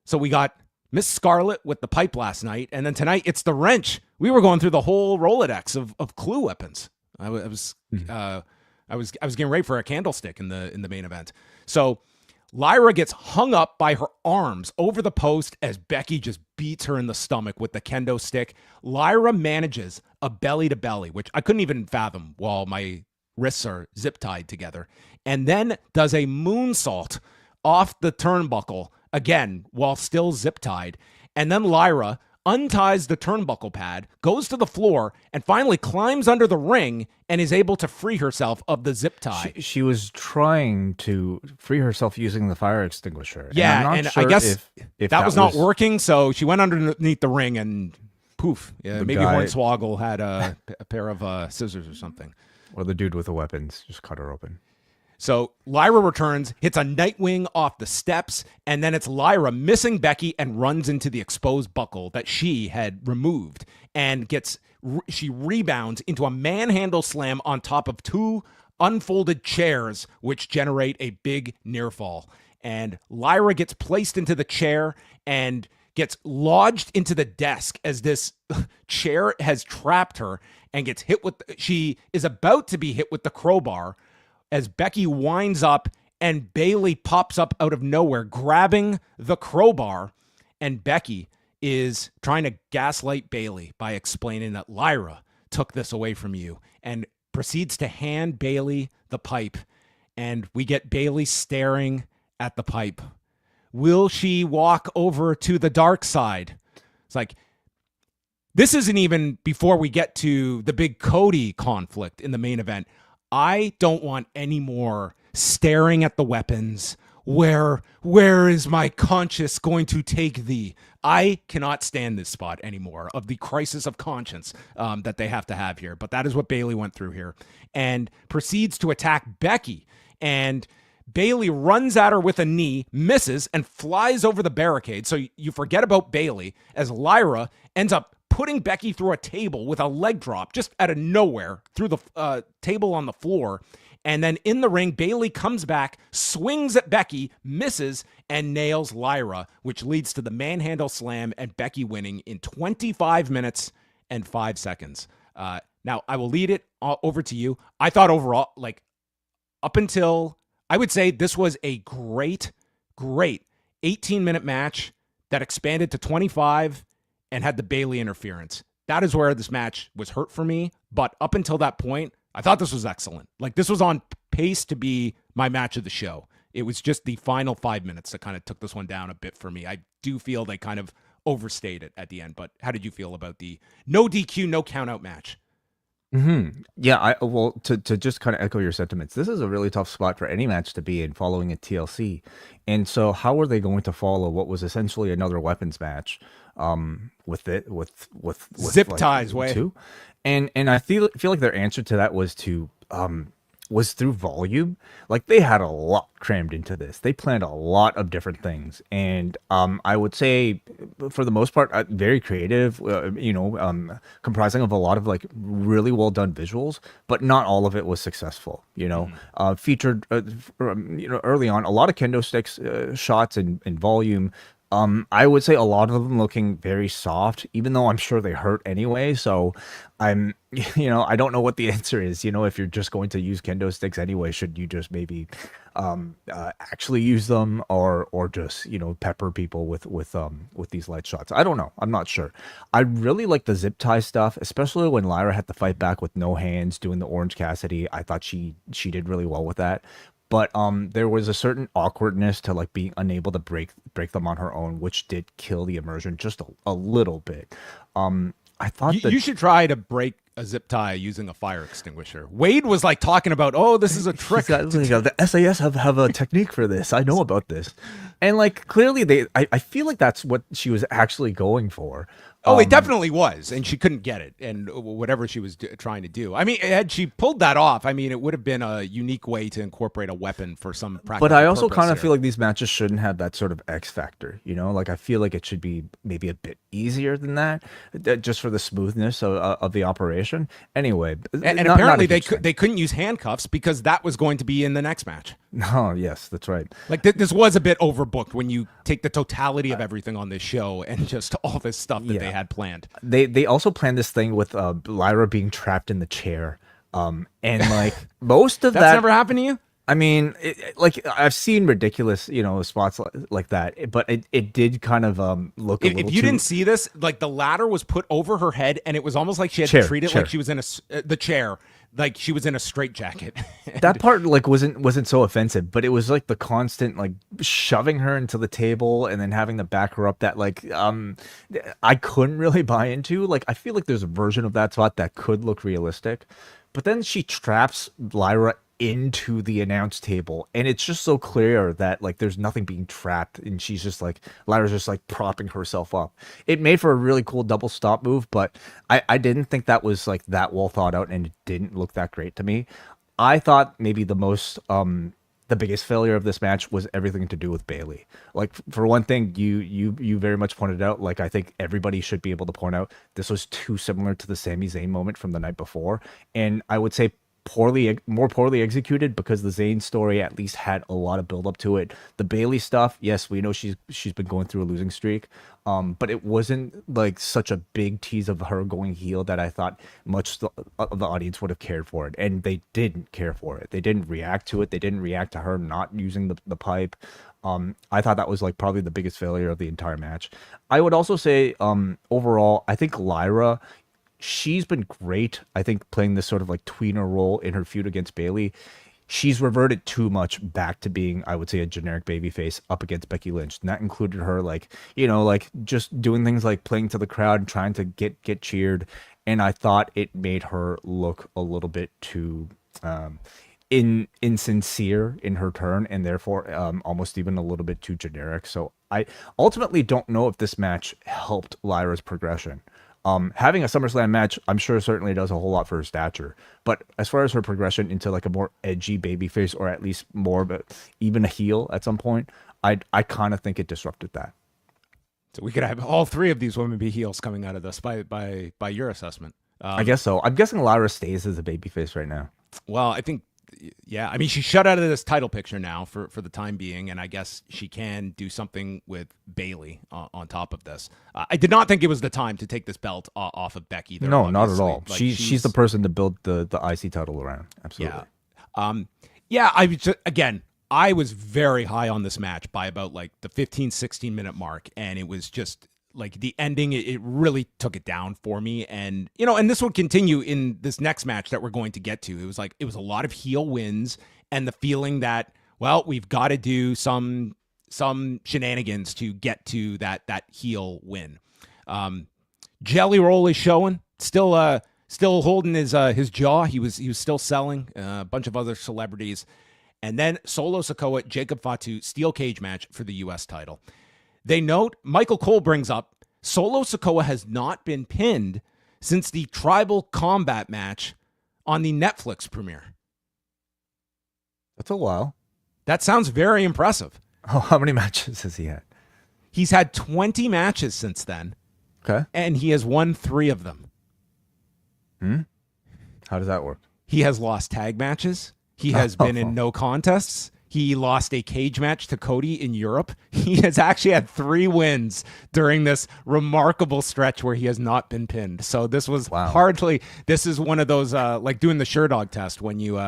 So we got Miss Scarlet with the pipe last night, and then tonight it's the wrench. We were going through the whole Rolodex of clue weapons. I was getting ready for a candlestick in the main event. So Lyra gets hung up by her arms over the post as Becky just beats her in the stomach with the kendo stick. Lyra manages a belly to belly, which I couldn't even fathom while my wrists are zip tied together, and then does a moonsault off the turnbuckle again while still zip tied. And then Lyra unties the turnbuckle pad, goes to the floor, and finally climbs under the ring and is able to free herself of the zip tie. She was trying to free herself using the fire extinguisher. Yeah, and sure I guess if that was not working, so she went underneath the ring and poof. Yeah, maybe Hornswoggle had a pair of scissors or something. Or the dude with the weapons just cut her open. So Lyra returns, hits a Nightwing off the steps, and then it's Lyra missing Becky and runs into the exposed buckle that she had removed and she rebounds into a manhandle slam on top of two unfolded chairs, which generate a big near fall. And Lyra gets placed into the chair and gets lodged into the desk as this chair has trapped her and gets hit with, she is about to be hit with the crowbar as Becky winds up and Bayley pops up out of nowhere, grabbing the crowbar. And Becky is trying to gaslight Bayley by explaining that Lyra took this away from you and proceeds to hand Bayley the pipe. And we get Bayley staring at the pipe. Will she walk over to the dark side? It's like, this isn't even before we get to the big Cody conflict in the main event. I don't want any more staring at the weapons. Where is my conscience going to take thee? I cannot stand this spot anymore of the crisis of conscience that they have to have here. But that is what Bayley went through here and proceeds to attack Becky. And Bayley runs at her with a knee, misses, and flies over the barricade. So you forget about Bayley as Lyra ends up putting Becky through a table with a leg drop just out of nowhere through the table on the floor. And then in the ring, Bayley comes back, swings at Becky, misses, and nails Lyra, which leads to the manhandle slam and Becky winning in 25 minutes and 5 seconds. Now, I will lead it over to you. I thought overall, like, up until, I would say this was a great 18-minute match that expanded to 25 and had the Bayley interference. That is where this match was hurt for me. But up until that point, I thought this was excellent. Like, this was on pace to be my match of the show. It was just the final 5 minutes that kind of took this one down a bit for me. I do feel they kind of overstayed it at the end. But how did you feel about the no DQ, no count out match? Yeah, to just kind of echo your sentiments, this is a really tough spot for any match to be in following a TLC. And so how are they going to follow what was essentially another weapons match with zip like, ties way too? And I feel like their answer to that was through volume. Like they had a lot crammed into this. They planned a lot of different things, and I would say, for the most part, very creative. Comprising of a lot of like really well done visuals, but not all of it was successful. Featured early on a lot of kendo sticks shots in volume. I would say a lot of them looking very soft, even though I'm sure they hurt anyway. So I don't know what the answer is. If you're just going to use kendo sticks anyway, should you just maybe actually use them or just pepper people with these light shots? I don't know. I'm not sure. I really like the zip tie stuff, especially when Lyra had to fight back with no hands doing the Orange Cassidy. I thought she did really well with that. But there was a certain awkwardness to like being unable to break them on her own, which did kill the immersion just a little bit. I thought you should try to break a zip tie using a fire extinguisher. Wade was like talking about, oh, this is a trick. The SAS have a technique for this. I know about this. And like clearly I feel like that's what she was actually going for. Oh, it definitely was, and she couldn't get it, and whatever she was trying to do. I mean, had she pulled that off, I mean, it would have been a unique way to incorporate a weapon for some practical. But I also kind of here. feel like these matches shouldn't have that sort of X factor, Like I feel like it should be maybe a bit easier than that, just for the smoothness of the operation. Anyway, and apparently they couldn't use handcuffs because that was going to be in the next match. Oh, yes, that's right. Like this was a bit overbooked when you take the totality of everything on this show and just all this stuff that they had planned. They also planned this thing with Lyra being trapped in the chair. And like most of that's never happened to you? I mean, like I've seen ridiculous, spots like that, but it did kind of look. If you didn't see this, like the ladder was put over her head, and it was almost like she had to treat it like she was in the chair, like she was in a straitjacket. That part like wasn't so offensive, but it was like the constant like shoving her into the table and then having to back her up. That like I couldn't really buy into. Like I feel like there's a version of that spot that could look realistic, but then she traps Lyra into the announce table, and it's just so clear that like there's nothing being trapped, and she's just like Lyra's just like propping herself up. It made for a really cool double stop move, but I didn't think that was like that well thought out, and it didn't look that great to me. I thought maybe the biggest failure of this match was everything to do with Bayley. Like for one thing, you very much pointed out, like I think everybody should be able to point out, this was too similar to the Sami Zayn moment from the night before, and I would say more poorly executed, because the Zayn story at least had a lot of build up to it. The Bayley stuff, yes, we know she's been going through a losing streak, but it wasn't like such a big tease of her going heel that I thought much of the audience would have cared for it, and they didn't care for it. They didn't react to it. They didn't react to her not using the pipe. I thought that was like probably the biggest failure of the entire match. I would also say overall, I think Lyra, she's been great, I think, playing this sort of like tweener role in her feud against Bayley. She's reverted too much back to being, I would say, a generic babyface up against Becky Lynch. And that included her like just doing things like playing to the crowd and trying to get cheered. And I thought it made her look a little bit too insincere in her turn, and therefore almost even a little bit too generic. So I ultimately don't know if this match helped Lyra's progression. Having a SummerSlam match, I'm sure certainly does a whole lot for her stature. But as far as her progression into like a more edgy babyface, or at least more of even a heel at some point, I kind of think it disrupted that. So we could have all three of these women be heels coming out of this by your assessment. I guess so. I'm guessing Lyra stays as a babyface right now. Well, I think, yeah. I mean, she's shut out of this title picture now for the time being, and I guess she can do something with Bayley on top of this. I did not think it was the time to take this belt off of Becky. There, no, obviously. not at all. Like, she's the person to build the IC title around. Absolutely. Yeah. I was very high on this match by about like the 15-16 minute mark, and it was just like the ending, it really took it down for me. And, and this will continue in this next match that we're going to get to. It was a lot of heel wins and the feeling that well, we've got to do some shenanigans to get to that heel win. Jelly Roll is showing, still holding his jaw. He was still selling. A bunch of other celebrities, and then Solo Sikoa, Jacob Fatu steel cage match for the U.S. title. They note, Michael Cole brings up, Solo Sikoa has not been pinned since the Tribal Combat match on the Netflix premiere. That's a while. That sounds very impressive. Oh, how many matches has he had? He's had 20 matches since then. Okay. And he has won 3 of them. How does that work? He has lost tag matches. He has been in no contests. He lost a cage match to Cody in Europe. He has actually had 3 wins during this remarkable stretch where he has not been pinned. So this was this is one of those, like doing the Sherdog test when you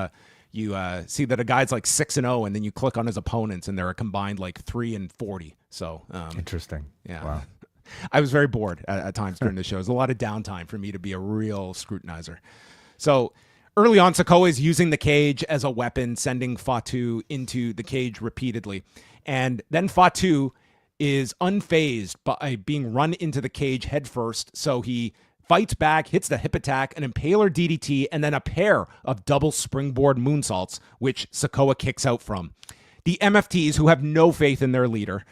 see that a guy's like 6-0 and then you click on his opponents and they're a combined like 3-40. So interesting. Yeah. Wow. I was very bored at times during the show. It was a lot of downtime for me to be a real scrutinizer. So early on, Sikoa is using the cage as a weapon, sending Fatu into the cage repeatedly. And then Fatu is unfazed by being run into the cage headfirst. So he fights back, hits the hip attack, an impaler DDT, and then a pair of double springboard moonsaults, which Sikoa kicks out from. The MFTs, who have no faith in their leader,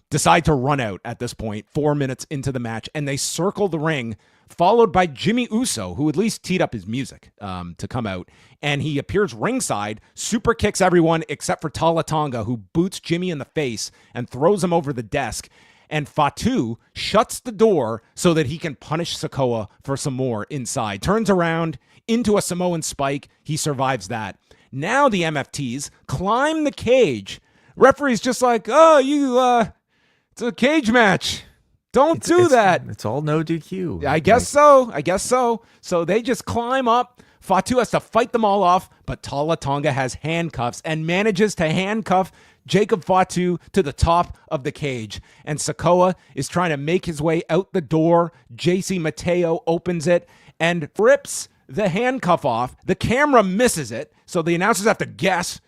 decide to run out at this point, 4 minutes into the match, and they circle the ring, followed by Jimmy Uso, who at least teed up his music to come out. And he appears ringside, super kicks everyone except for Tala Tonga, who boots Jimmy in the face and throws him over the desk. And Fatu shuts the door so that he can punish Sikoa for some more inside. Turns around into a Samoan spike. He survives that. Now the MFTs climb the cage. Referee's just like, it's a cage match. Don't do that. It's all no DQ. I guess so. So they just climb up. Fatu has to fight them all off, but Tala Tonga has handcuffs and manages to handcuff Jacob Fatu to the top of the cage. And Sikoa is trying to make his way out the door. JC Mateo opens it and rips the handcuff off. The camera misses it, so the announcers have to guess.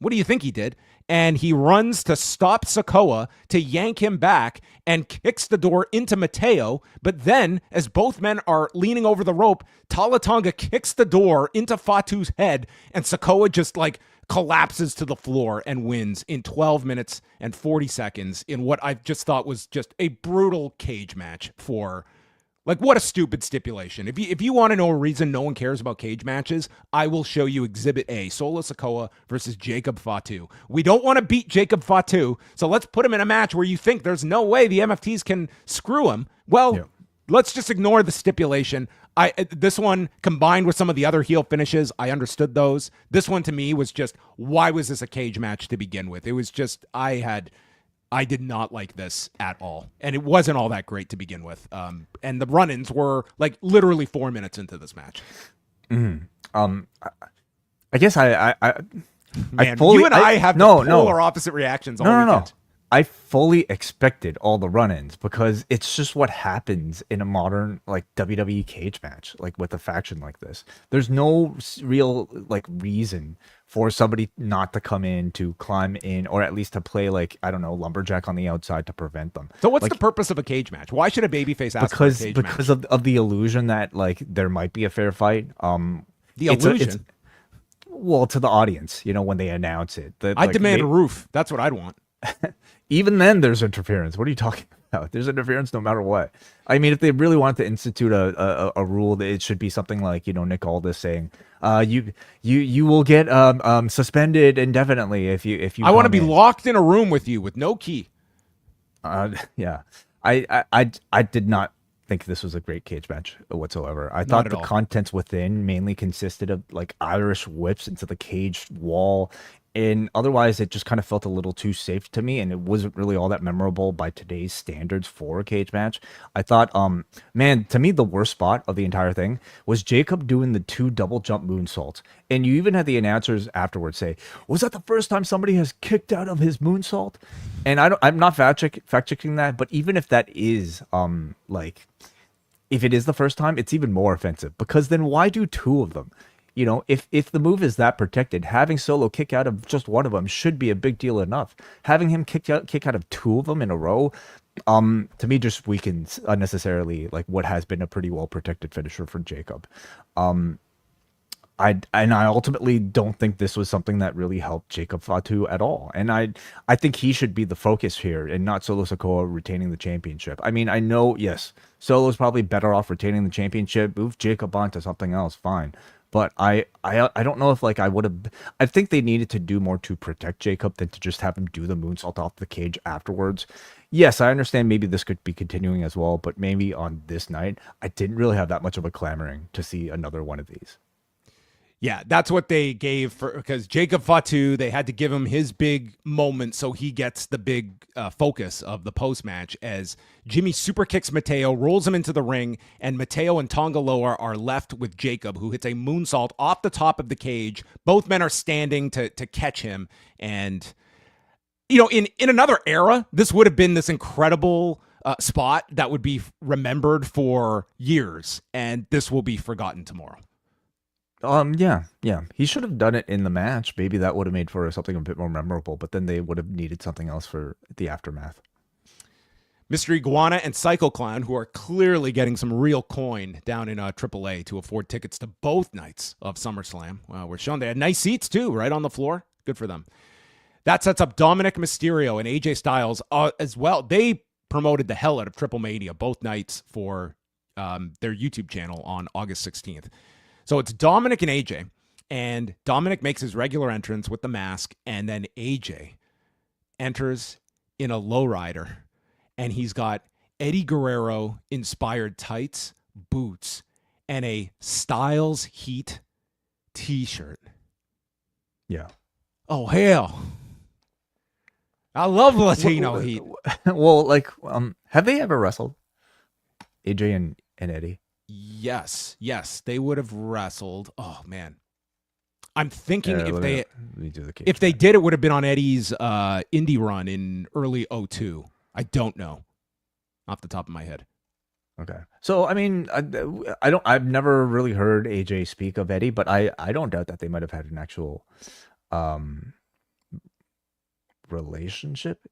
What do you think he did? And he runs to stop Sikoa to yank him back and kicks the door into Mateo. But then, as both men are leaning over the rope, Tala Tonga kicks the door into Fatu's head, and Sikoa just collapses to the floor and wins in 12 minutes and 40 seconds in what I just thought was just a brutal cage match for... what a stupid stipulation. If you want to know a reason no one cares about cage matches, I will show you Exhibit A, Solo Sikoa versus Jacob Fatu. We don't want to beat Jacob Fatu, so let's put him in a match where you think there's no way the MFTs can screw him. Well, Let's just ignore the stipulation. This one, combined with some of the other heel finishes, I understood those. This one, to me, was just, why was this a cage match to begin with? It was just, I did not like this at all. And it wasn't all that great to begin with. And the run-ins were literally 4 minutes into this match. I guess I fully, you and I have polar opposite reactions all weekend. No. I fully expected all the run-ins because it's just what happens in a modern WWE cage match, with a faction like this. There's no real reason for somebody not to come in, to climb in, or at least to play lumberjack on the outside to prevent them. So what's the purpose of a cage match? Why should a babyface ask for a cage match? Because of the illusion that there might be a fair fight. The illusion. Well, to the audience, when they announce it. I demand a roof. That's what I'd want. Even then, there's interference. What are you talking about? There's interference no matter what. I mean, if they really wanted to institute a rule, that it should be something like, Nick Aldis saying, you will get suspended indefinitely if you. I want to be locked in a room with you with no key. Yeah, I did not think this was a great cage match whatsoever. I thought the contents within mainly consisted of Irish whips into the cage wall. And otherwise, it just kind of felt a little too safe to me, and it wasn't really all that memorable by today's standards for a cage match. I thought, to me, the worst spot of the entire thing was Jacob doing the 2 double jump moonsaults. And you even had the announcers afterwards say, was that the first time somebody has kicked out of his moonsault? And I'm not fact checking that, but even if that is, if it is the first time, it's even more offensive, because then why do 2 of them? if the move is that protected, having Solo kick out of just one of them should be a big deal enough. Having him kick out of two of them in a row, to me just weakens unnecessarily like what has been a pretty well protected finisher for Jacob. I ultimately don't think this was something that really helped Jacob Fatu at all. And I think he should be the focus here and not Solo Sikoa retaining the championship. I mean, I know, yes, Solo's probably better off retaining the championship. Move Jacob on to something else, fine. But I don't know if like I would have. I think they needed to do more to protect Jacob than to just have him do the moonsault off the cage afterwards. Yes, I understand maybe this could be continuing as well, but maybe on this night, I didn't really have that much of a clamoring to see another one of these. Yeah, that's what they gave for, because Jacob Fatu, they had to give him his big moment so he gets the big focus of the post-match as Jimmy super kicks Mateo, rolls him into the ring, and Mateo and Tonga Loa are left with Jacob, who hits a moonsault off the top of the cage. Both men are standing to catch him. And, in another era, this would have been this incredible spot that would be remembered for years, and this will be forgotten tomorrow. Yeah. He should have done it in the match. Maybe that would have made for something a bit more memorable, but then they would have needed something else for the aftermath. Mr. Iguana and Psycho Clown, who are clearly getting some real coin down in AAA to afford tickets to both nights of SummerSlam. We're shown they had nice seats too, right on the floor. Good for them. That sets up Dominik Mysterio and AJ Styles as well. They promoted the hell out of Triple Mania both nights for their YouTube channel on August 16th. So it's Dominik and AJ, and Dominik makes his regular entrance with the mask, and then AJ enters in a lowrider, and he's got Eddie Guerrero inspired tights, boots, and a Styles Heat t-shirt. Yeah. Oh, hell. I love Latino Heat. Well, like, have they ever wrestled? AJ and Eddie? Yes, they would have wrestled. Oh man, I'm thinking if they did, it would have been on Eddie's indie run in early 2002. I don't know off the top of my head. Okay, so I mean, I've never really heard AJ speak of Eddie, but I don't doubt that they might have had an actual relationship.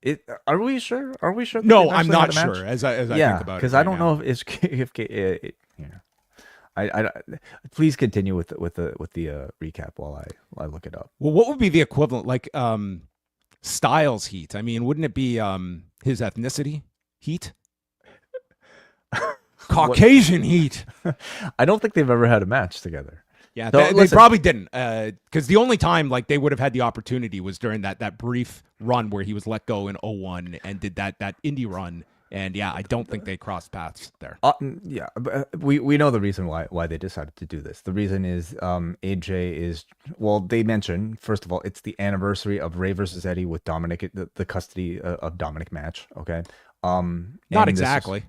Are we sure? No, I'm not sure. As I think about it, because I don't know if I please continue with the recap while I look it up. Well, what would be the equivalent, like Styles Heat? I mean, wouldn't it be his ethnicity Heat? Caucasian Heat. I don't think they've ever had a match together. Yeah, so, they probably didn't, because the only time like they would have had the opportunity was during that brief run where he was let go in 2001 and did that indie run. And yeah, I don't think they crossed paths there. Yeah, we know the reason why they decided to do this. The reason is AJ is, well, they mentioned, first of all, it's the anniversary of Rey versus Eddie with Dominik, the custody of Dominik match. Okay, not exactly.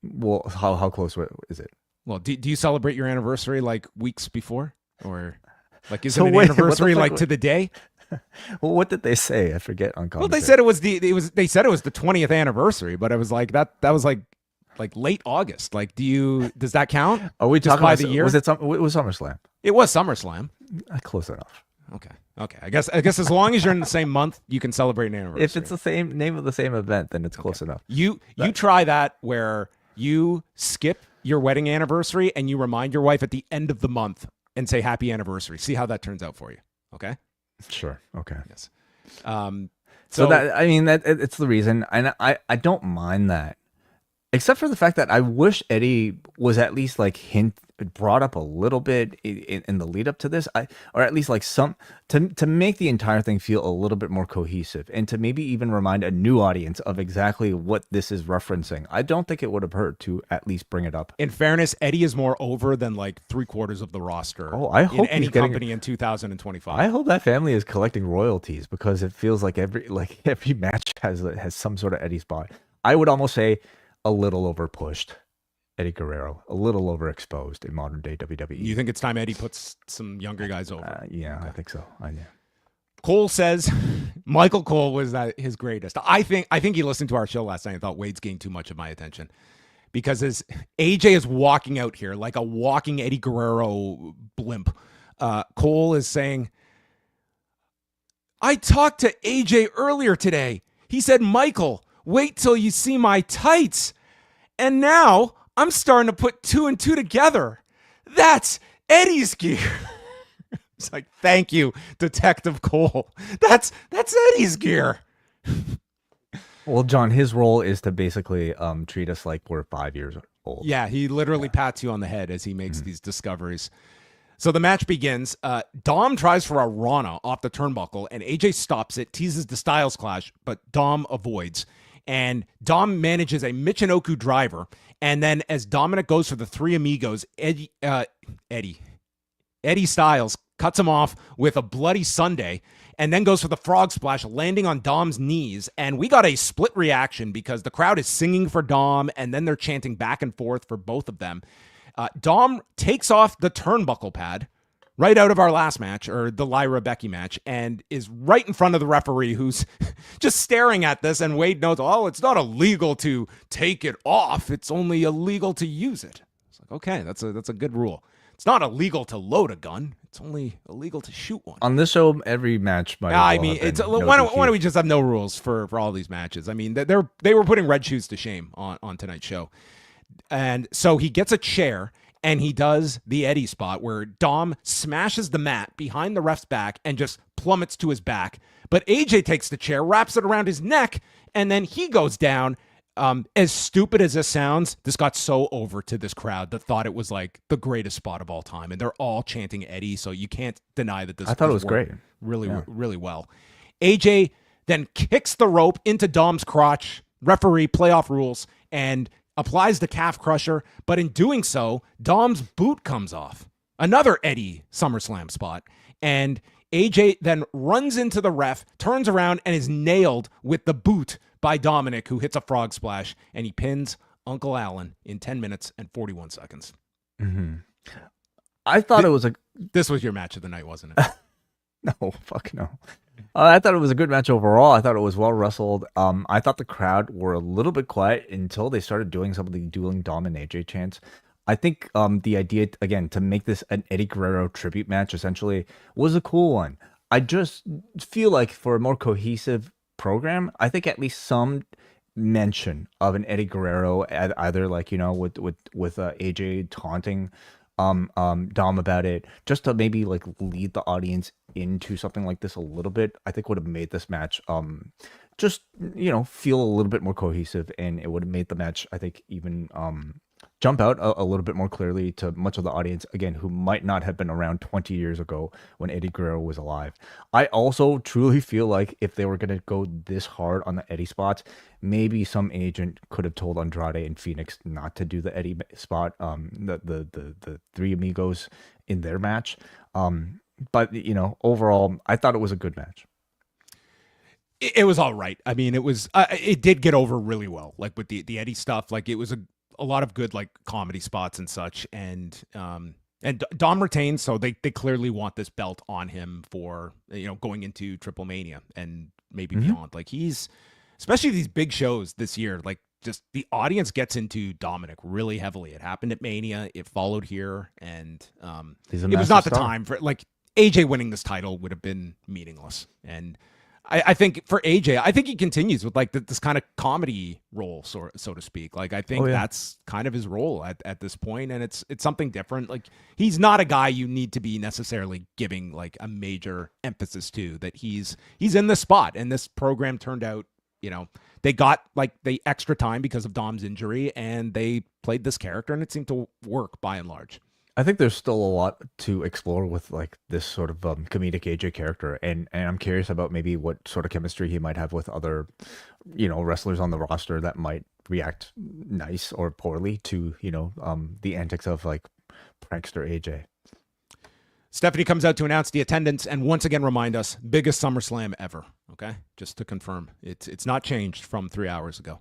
Well, how close is it? Well, do you celebrate your anniversary like weeks before, or like is it an anniversary like to the day? Well, what did they say? I forget on commentary. Well, they said they said it was the 20th anniversary, but it was like that was like late August. Like, does that count? Are we talking about the year? Was it SummerSlam? It was SummerSlam. Close enough. Okay. I guess as long as you're in the same month, you can celebrate an anniversary. If it's the same name of the same event, then it's close enough. You try that where you skip your wedding anniversary and you remind your wife at the end of the month and say happy anniversary. See how that turns out for you. Okay. Sure. Okay. Yes. So that, I mean, it's the reason, and I don't mind that, except for the fact that I wish Eddie was at least like brought up a little bit in the lead up to this, or at least like to make the entire thing feel a little bit more cohesive, and to maybe even remind a new audience of exactly what this is referencing. I don't think it would have hurt to at least bring it up. In fairness, Eddie is more over than like 3/4 of the roster. Oh, I hope in any company in 2025. I hope that family is collecting royalties, because it feels like every match has some sort of Eddie spot. I would almost say a little over pushed. Eddie Guerrero, a little overexposed in modern day WWE. You think it's time Eddie puts some younger guys over? Yeah, okay. I think so. Cole says Michael Cole was his greatest. I think he listened to our show last night and thought Wade's getting too much of my attention, because as AJ is walking out here like a walking Eddie Guerrero blimp, Cole is saying, I talked to AJ earlier today. He said, Michael, wait till you see my tights. And now I'm starting to put 2 and 2 together. That's Eddie's gear. It's like, thank you, Detective Cole. That's Eddie's gear. Well, John, his role is to basically treat us like we're 5 years old. Yeah, he literally pats you on the head as he makes these discoveries. So the match begins. Dom tries for a Rana off the turnbuckle, and AJ stops it, teases the Styles Clash, but Dom avoids. And Dom manages a Michinoku driver. And then as Dominik goes for the Three Amigos, Eddie Styles cuts him off with a bloody Sunday, and then goes for the frog splash, landing on Dom's knees. And we got a split reaction because the crowd is singing for Dom, and then they're chanting back and forth for both of them. Dom takes off the turnbuckle pad right out of our last match, or the Lyra Becky match, and is right in front of the referee, who's just staring at this. And Wade knows, oh, it's not illegal to take it off. It's only illegal to use it. It's like, okay, that's a good rule. It's not illegal to load a gun. It's only illegal to shoot one. On this show, every match might. I mean, why don't we just have no rules for all these matches? I mean, they were putting red shoes to shame on tonight's show. And so he gets a chair and he does the Eddie spot where Dom smashes the mat behind the ref's back and just plummets to his back. But AJ takes the chair, wraps it around his neck, and then he goes down. As stupid as this sounds, this got so over to this crowd that thought it was like the greatest spot of all time. And they're all chanting Eddie, so you can't deny that this I thought it was great. Really well. AJ then kicks the rope into Dom's crotch, referee playoff rules, and applies the calf crusher, but in doing so, Dom's boot comes off. Another Eddie SummerSlam spot. And AJ then runs into the ref, turns around, and is nailed with the boot by Dominik, who hits a frog splash, and he pins Uncle Allen in 10 minutes and 41 seconds. Mm-hmm. I thought it was This was your match of the night, wasn't it? No, fuck no. I thought it was a good match overall. I thought it was well wrestled. I thought the crowd were a little bit quiet until they started doing some of the dueling Dom and AJ chants. I think the idea, again, to make this an Eddie Guerrero tribute match essentially was a cool one. I just feel like for a more cohesive program, I think at least some mention of an Eddie Guerrero, either like, with AJ taunting Dom about it, just to maybe like lead the audience into something like this a little bit, I think would have made this match just feel a little bit more cohesive, and it would have made the match, I think, even jump out a little bit more clearly to much of the audience, again, who might not have been around 20 years ago when Eddie Guerrero was alive. I also truly feel like if they were going to go this hard on the Eddie spots, maybe some agent could have told Andrade and Phoenix not to do the Eddie spot, the Three Amigos in their match. But, overall, I thought it was a good match. It was all right. I mean, it did get over really well, like with the Eddie stuff. Like, it was a lot of good like comedy spots and such, and Dom retains, so they clearly want this belt on him for going into Triple Mania and maybe beyond. Like, he's, especially these big shows this year, like just the audience gets into Dominik really heavily. It happened at Mania, it followed here, and it was not the time for like AJ winning this title would have been meaningless. And I think for AJ, I think he continues with like this kind of comedy role, so to speak. Like, I think that's kind of his role at this point, and it's something different. Like, he's not a guy you need to be necessarily giving like a major emphasis to. That he's in this spot, and this program turned out, they got like the extra time because of Dom's injury, and they played this character, and it seemed to work by and large. I think there's still a lot to explore with like this sort of comedic AJ character, and I'm curious about maybe what sort of chemistry he might have with other, wrestlers on the roster that might react nice or poorly to the antics of like prankster AJ. Stephanie comes out to announce the attendance and once again remind us, biggest SummerSlam ever. Okay, just to confirm, it's not changed from 3 hours ago.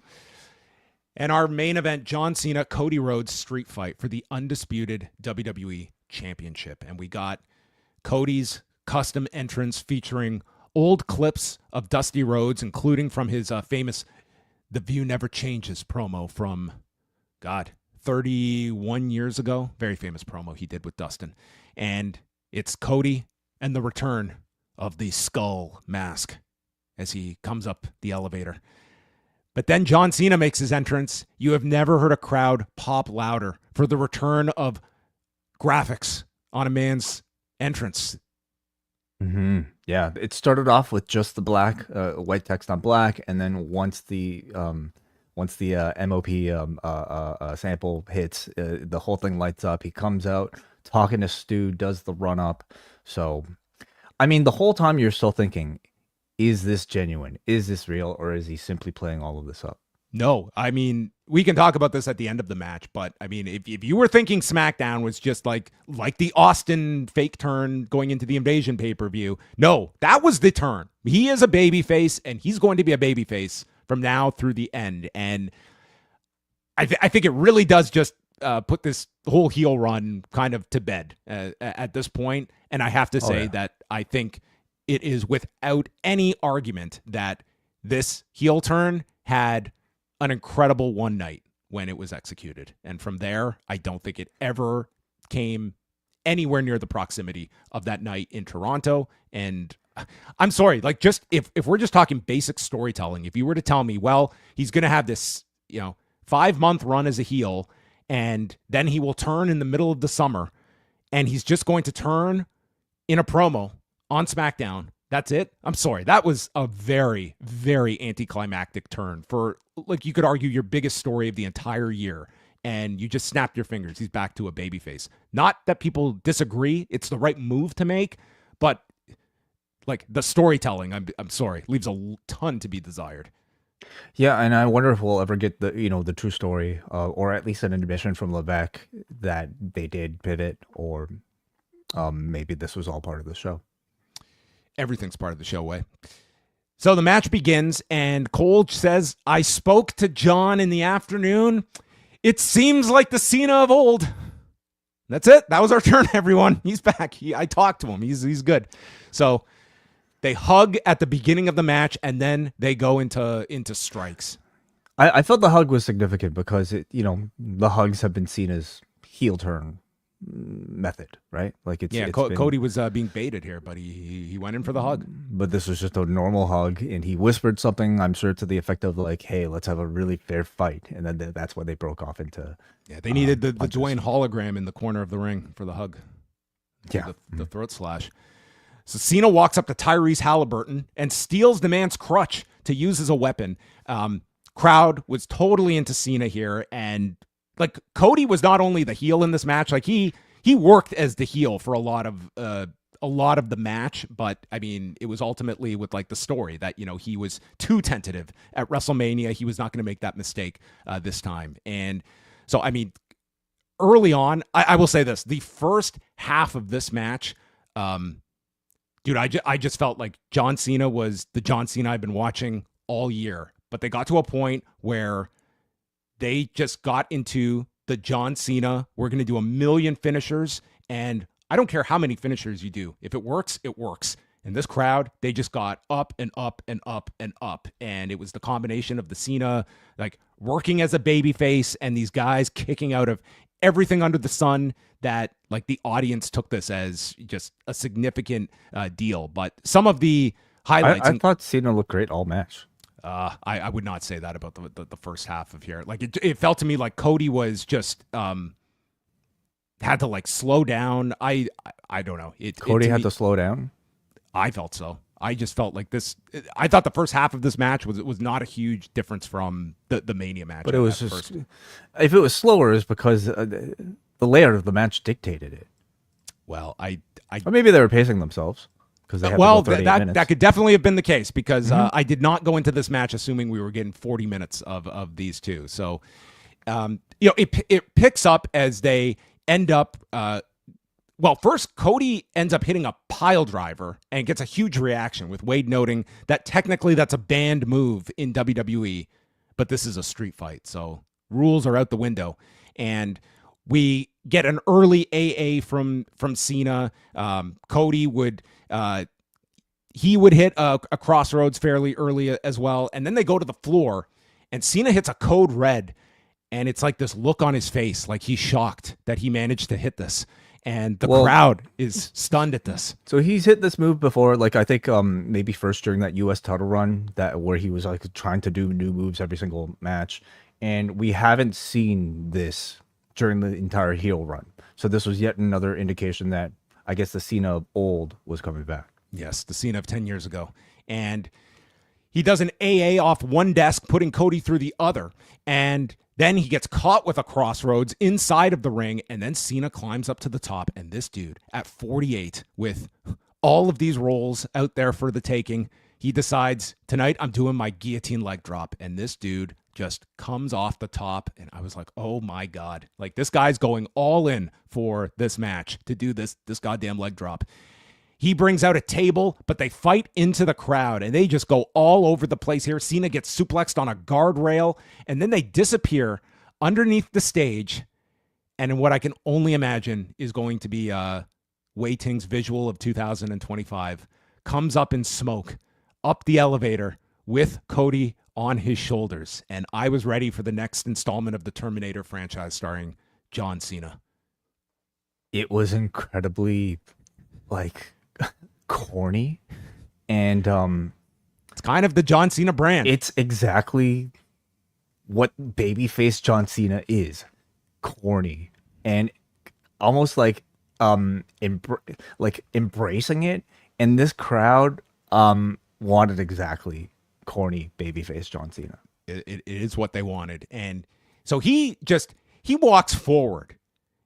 And our main event, John Cena, Cody Rhodes street fight for the undisputed WWE Championship. And we got Cody's custom entrance featuring old clips of Dusty Rhodes, including from his famous The View Never Changes promo from, 31 years ago. Very famous promo he did with Dustin. And It's Cody and the return of the skull mask as he comes up the elevator. But then John Cena makes his entrance. You have never heard a crowd pop louder for the return of graphics on a man's entrance. Mm-hmm. Yeah, it started off with just the black, white text on black, and then once the MOP sample hits, the whole thing lights up. He comes out talking to Stu, does the run up. So, I mean, the whole time you're still thinking, is this genuine? Is this real? Or is he simply playing all of this up? No, I mean, we can talk about this at the end of the match, but I mean, if you were thinking SmackDown was just like the Austin fake turn going into the Invasion pay-per-view, no, that was the turn. He is a babyface, and he's going to be a babyface from now through the end. And I think it really does just put this whole heel run kind of to bed at this point. And I have to say that I think it is without any argument that this heel turn had an incredible one night when it was executed. And from there, I don't think it ever came anywhere near the proximity of that night in Toronto. And I'm sorry, like, just if we're just talking basic storytelling, if you were to tell me, well, he's going to have this, 5-month run as a heel, and then he will turn in the middle of the summer, and he's just going to turn in a promo on SmackDown. That's it. I'm sorry. That was a very, very anticlimactic turn for, like, you could argue your biggest story of the entire year. And you just snapped your fingers. He's back to a babyface. Not that people disagree. It's the right move to make, but like the storytelling, I'm sorry, leaves a ton to be desired. Yeah, and I wonder if we'll ever get the true story, or at least an admission from Levesque that they did pivot, or maybe this was all part of the show. Everything's part of the show, way. So the match begins, and Cole says, I spoke to John in the afternoon. It seems like the Cena of old. That's it. That was our turn, everyone. He's back. I talked to him. He's good. So they hug at the beginning of the match, and then they go into strikes. I felt the hug was significant because the hugs have been seen as heel turn method, right? Like it's Cody was being baited here, but he went in for the hug. But this was just a normal hug, and he whispered something, I'm sure, to the effect of like, "Hey, let's have a really fair fight," and then that's why they broke off into. Yeah, they needed the Dwayne hologram in the corner of the ring for the hug. Yeah, the throat slash. So Cena walks up to Tyrese Halliburton and steals the man's crutch to use as a weapon. Crowd was totally into Cena here, and like Cody was not only the heel in this match, like he worked as the heel for a lot of the match, but I mean, it was ultimately with like the story that, he was too tentative at WrestleMania. He was not going to make that mistake this time. And so, I mean, early on, I will say this, the first half of this match, dude, I just felt like John Cena was the John Cena I've been watching all year, but they got to a point where they just got into the John Cena, we're going to do a million finishers, and I don't care how many finishers you do. If it works, it works. And this crowd, they just got up and up and up and up. And it was the combination of the Cena, like, working as a babyface and these guys kicking out of everything under the sun that, like, the audience took this as just a significant deal. But some of the highlights... I thought Cena looked great all match. I would not say that about the first half of here. Like it felt to me like Cody was just had to like slow down. I don't know. Cody had to slow down. I felt so. I just felt like this. I thought the first half of this match was not a huge difference from the Mania match. But it was just if it was slower, it's because the layout of the match dictated it. Well, or maybe they were pacing themselves. That could definitely have been the case because I did not go into this match assuming we were getting 40 minutes of these two. So, it picks up as they end up. First Cody ends up hitting a pile driver and gets a huge reaction with Wade noting that technically that's a banned move in WWE, but this is a street fight, so rules are out the window. And we get an early AA from Cena. Cody would hit a crossroads fairly early as well. And then they go to the floor and Cena hits a code red. And it's like this look on his face, like he's shocked that he managed to hit this. And the crowd is stunned at this. So he's hit this move before, like I think maybe first during that US title run, that where he was like trying to do new moves every single match. And we haven't seen this during the entire heel run. So this was yet another indication that I guess the Cena of old was coming back. Yes, the Cena of 10 years ago. And he does an AA off one desk, putting Cody through the other. And then he gets caught with a crossroads inside of the ring. And then Cena climbs up to the top. And this dude at 48, with all of these rolls out there for the taking, he decides, tonight I'm doing my guillotine leg drop. And this dude just comes off the top. And I was like, oh my God. Like, this guy's going all in for this match to do this goddamn leg drop. He brings out a table, but they fight into the crowd, and they just go all over the place here. Cena gets suplexed on a guardrail, and then they disappear underneath the stage. And in what I can only imagine is going to be Wei Ting's visual of 2025, comes up in smoke, up the elevator with Cody on his shoulders. And I was ready for the next installment of the Terminator franchise starring John Cena. It was incredibly, like, corny, and it's kind of the John Cena brand. It's exactly what babyface John Cena is. Corny and almost like embracing it, and this crowd wanted exactly corny babyface John Cena. It is what they wanted. And so he walks forward,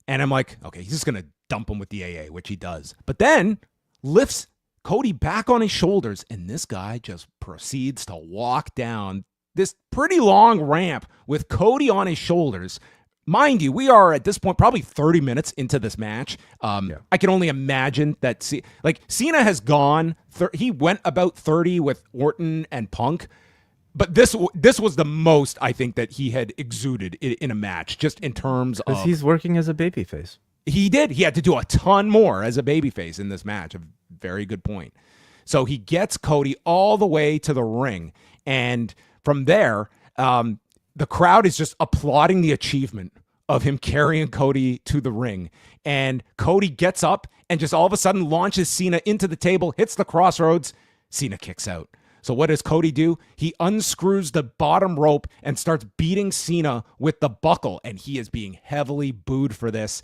and I'm like, okay, he's just gonna dump him with the AA, which he does, but then lifts Cody back on his shoulders, and this guy just proceeds to walk down this pretty long ramp with Cody on his shoulders. Mind you, we are at this point probably 30 minutes into this match. I can only imagine that Cena has gone, he went about 30 with Orton and Punk, but this was the most I think that he had exuded in a match, just in terms of... Because he's working as a babyface. He did. He had to do a ton more as a babyface in this match. A very good point. So he gets Cody all the way to the ring. And from there, the crowd is just applauding the achievement of him carrying Cody to the ring. And Cody gets up and just all of a sudden launches Cena into the table, hits the crossroads. Cena kicks out. So what does Cody do? He unscrews the bottom rope and starts beating Cena with the buckle. And he is being heavily booed for this.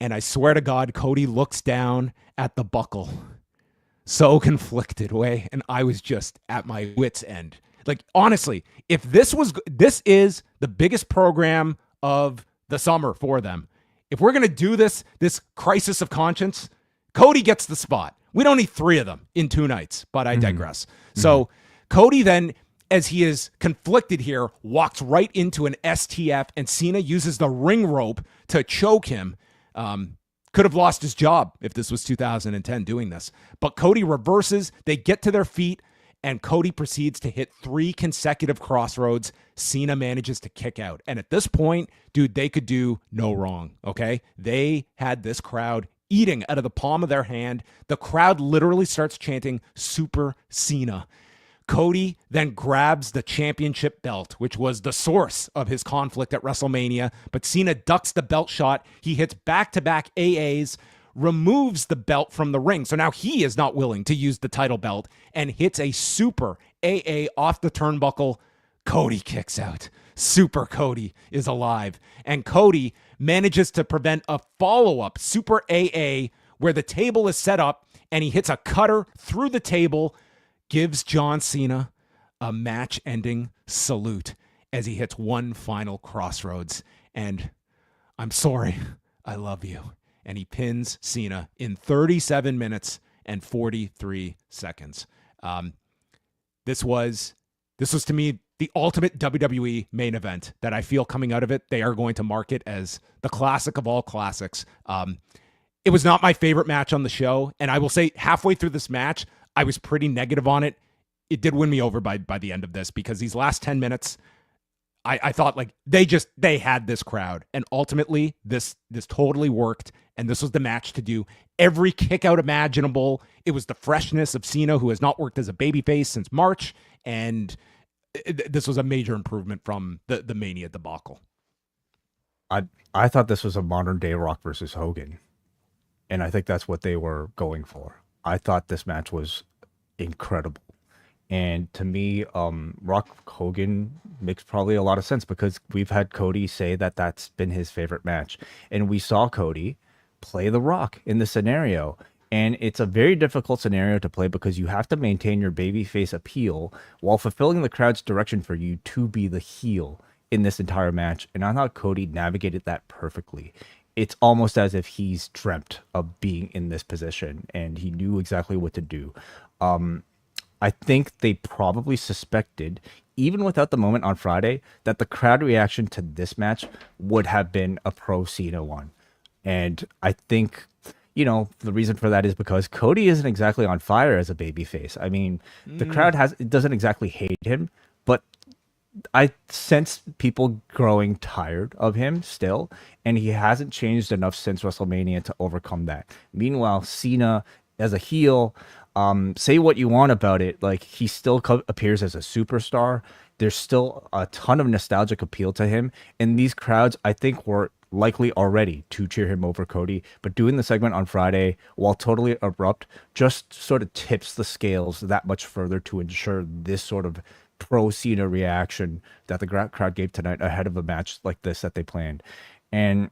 And I swear to God, Cody looks down at the buckle, so conflicted way, and I was just at my wit's end. Like, honestly, if this is the biggest program of the summer for them. If we're gonna do this crisis of conscience, Cody gets the spot. We don't need 3 of them in 2 nights, but I digress. Mm-hmm. So Cody then, as he is conflicted here, walks right into an STF, and Cena uses the ring rope to choke him. Could have lost his job if this was 2010 doing this. But Cody reverses, they get to their feet, and Cody proceeds to hit 3 consecutive crossroads. Cena manages to kick out. And at this point, dude, they could do no wrong, okay? They had this crowd eating out of the palm of their hand. The crowd literally starts chanting, Super Cena. Cody then grabs the championship belt, which was the source of his conflict at WrestleMania, but Cena ducks the belt shot. He hits back-to-back AAs, removes the belt from the ring. So now he is not willing to use the title belt and hits a super AA off the turnbuckle. Cody kicks out. Super Cody is alive. And Cody manages to prevent a follow-up super AA where the table is set up and he hits a cutter through the table, gives John Cena a match-ending salute as he hits one final crossroads. And I'm sorry, I love you. And he pins Cena in 37 minutes and 43 seconds. This was to me the ultimate WWE main event that I feel coming out of it. They are going to market as the classic of all classics. It was not my favorite match on the show. And I will say halfway through this match, I was pretty negative on it. It did win me over by the end of this because these last 10 minutes, I thought like they had this crowd, and ultimately this totally worked. And this was the match to do every kick out imaginable. It was the freshness of Cena, who has not worked as a babyface since March. And this was a major improvement from the Mania debacle. I thought this was a modern day Rock versus Hogan. And I think that's what they were going for. I thought this match was incredible. And to me, Rock Hogan makes probably a lot of sense because we've had Cody say that that's been his favorite match. And we saw Cody play The Rock in the scenario. And it's a very difficult scenario to play because you have to maintain your babyface appeal while fulfilling the crowd's direction for you to be the heel in this entire match. And I thought Cody navigated that perfectly. It's almost as if he's dreamt of being in this position and he knew exactly what to do. I think they probably suspected, even without the moment on Friday, that the crowd reaction to this match would have been a pro Cena one. And I think, the reason for that is because Cody isn't exactly on fire as a babyface. I mean, the crowd doesn't exactly hate him, but I sense people growing tired of him still, and he hasn't changed enough since WrestleMania to overcome that. Meanwhile, Cena as a heel, say what you want about it, like he still appears as a superstar. There's still a ton of nostalgic appeal to him, and these crowds, I think, were likely already to cheer him over Cody. But doing the segment on Friday, while totally abrupt, just sort of tips the scales that much further to ensure this sort of pro Cena reaction that the crowd gave tonight ahead of a match like this that they planned. And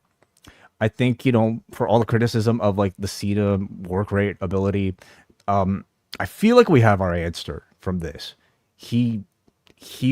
I think, for all the criticism of like the Cena work rate ability, I feel like we have our answer from this. He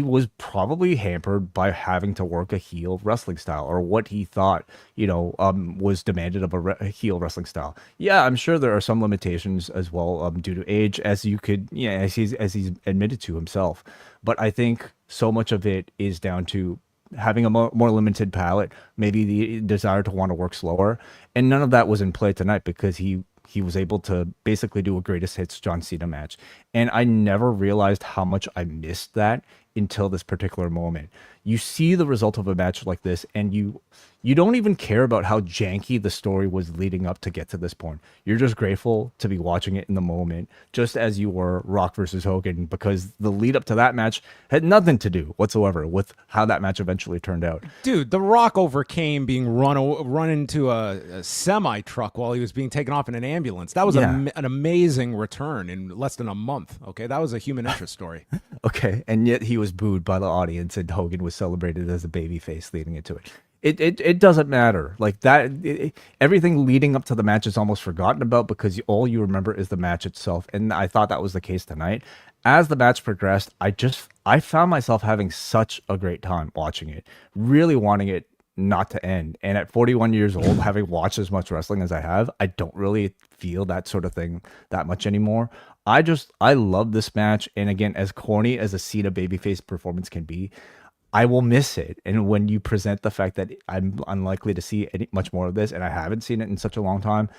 was probably hampered by having to work a heel wrestling style, or what he thought, was demanded of a heel wrestling style. Yeah, I'm sure there are some limitations as well, due to age, as he's admitted to himself. But I think so much of it is down to having a more limited palette, maybe the desire to want to work slower, and none of that was in play tonight because he was able to basically do a greatest hits John Cena match. And I never realized how much I missed that until this particular moment. You see the result of a match like this, and you don't even care about how janky the story was leading up to get to this point. You're just grateful to be watching it in the moment, just as you were Rock versus Hogan, because the lead up to that match had nothing to do whatsoever with how that match eventually turned out. Dude, The Rock overcame being run into a semi truck while he was being taken off in an ambulance. That was an amazing return in less than a month. Okay, that was a human interest story. Okay, and yet he was booed by the audience, and Hogan was celebrated as a babyface leading into it. It doesn't matter. Like that, everything leading up to the match is almost forgotten about because all you remember is the match itself. And I thought that was the case tonight. As the match progressed, I found myself having such a great time watching it, really wanting it not to end. And at 41 years old, having watched as much wrestling as I have, I don't really feel that sort of thing that much anymore. I love this match. And again, as corny as a Cena babyface performance can be, I will miss it. And when you present the fact that I'm unlikely to see much more of this, and I haven't seen it in such a long time,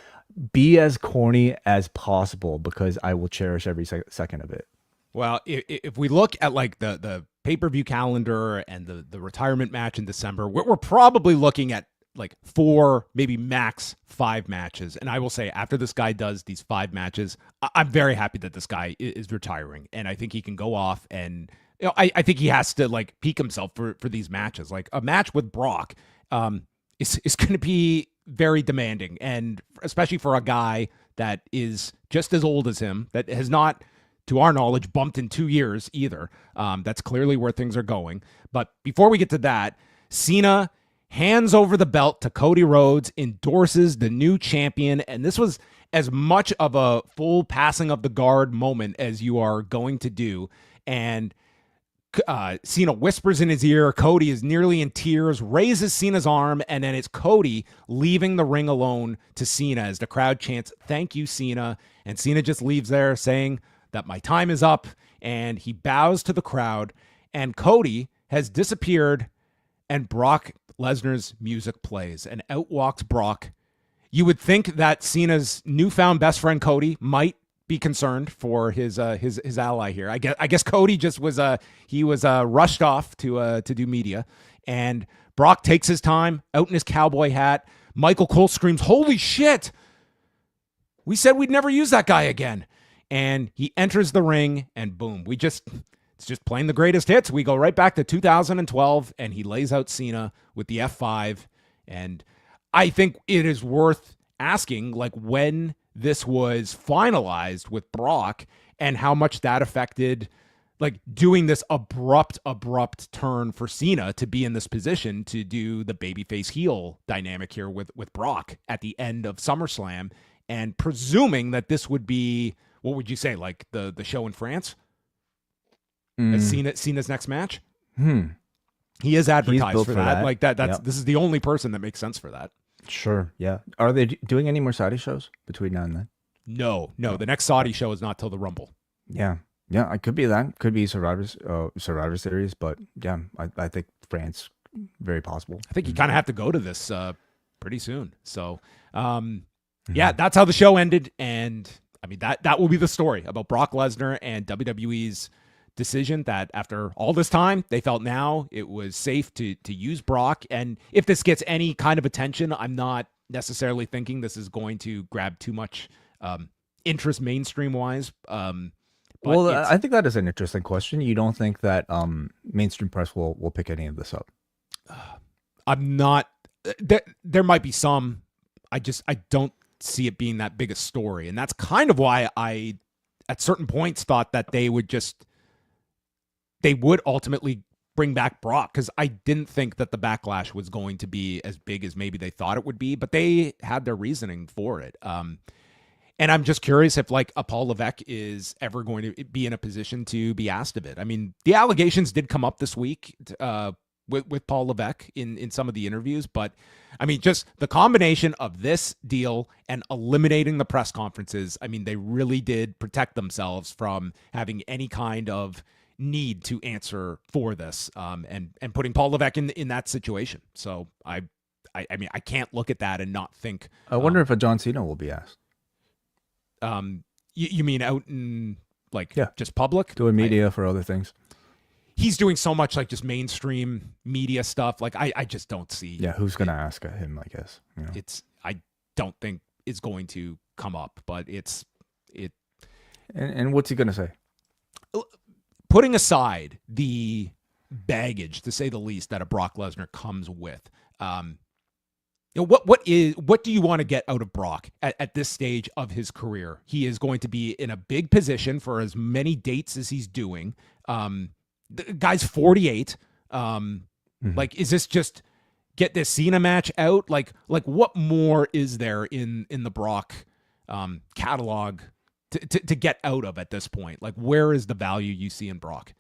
be as corny as possible because I will cherish every second of it. Well, if we look at like the pay-per-view calendar and the retirement match in December, we're probably looking at like 4, maybe max 5 matches. And I will say, after this guy does these 5 matches, I'm very happy that this guy is retiring. And I think he can go off and, I think he has to like peak himself for these matches. Like a match with Brock is going to be very demanding. And especially for a guy that is just as old as him, that has not, to our knowledge, bumped in 2 years either. That's clearly where things are going. But before we get to that, Cena hands over the belt to Cody Rhodes, endorses the new champion. And this was as much of a full passing of the guard moment as you are going to do. And Cena whispers in his ear. Cody is nearly in tears, raises Cena's arm, and then it's Cody leaving the ring alone to Cena as the crowd chants, "Thank you, Cena." And Cena just leaves there saying that my time is up, and he bows to the crowd, and Cody has disappeared, and Brock Lesnar's music plays, and out walks Brock. You would think that Cena's newfound best friend Cody might be concerned for his ally here. I guess Cody just was rushed off to do media, and Brock takes his time out in his cowboy hat. Michael Cole screams, "Holy shit! We said we'd never use that guy again." And he enters the ring, and boom, it's just playing the greatest hits. We go right back to 2012, and he lays out Cena with the F5, and I think it is worth asking like when this was finalized with Brock and how much that affected like doing this abrupt turn for Cena to be in this position to do the babyface heel dynamic here with Brock at the end of SummerSlam, and presuming that this would be, what would you say, like the show in France? As Cena's next match? He is advertised for that. Like that's this is the only person that makes sense for that. Sure, yeah. Are they doing any more Saudi shows between now and then? No. The next Saudi show is not till the Rumble. Yeah. Yeah, it could be that. Could be Survivor Series, but yeah, I think France, very possible. I think you kind of have to go to this pretty soon. So, yeah, that's how the show ended. And I mean, that will be the story about Brock Lesnar and WWE's decision that after all this time, they felt now it was safe to use Brock. And if this gets any kind of attention, I'm not necessarily thinking this is going to grab too much interest mainstream-wise. Well, I think that is an interesting question. You don't think that mainstream press will pick any of this up? I'm not. There might be some. I don't see it being that big a story, and that's kind of why I, at certain points, thought that they would ultimately bring back Brock, because I didn't think that the backlash was going to be as big as maybe they thought it would be, but they had their reasoning for it. And I'm just curious if like a Paul Levesque is ever going to be in a position to be asked of it. I mean, the allegations did come up this week with Paul Levesque in some of the interviews, but I mean, just the combination of this deal and eliminating the press conferences, I mean, they really did protect themselves from having any kind of need to answer for this, and putting Paul Levesque in that situation. So I mean, I can't look at that and not think. I wonder if a John Cena will be asked. You mean out in like just public doing media for other things? He's doing so much like just mainstream media stuff. Like I just don't see. Yeah, who's gonna ask him? I guess I don't think it's going to come up, but it. And what's he gonna say? Putting aside the baggage, to say the least, that a Brock Lesnar comes with, what do you want to get out of Brock at this stage of his career? He is going to be in a big position for as many dates as he's doing. The guy's 48. Like, is this just get this Cena match out? Like what more is there in the Brock catalog to get out of at this point? Like, where is the value you see in Brock?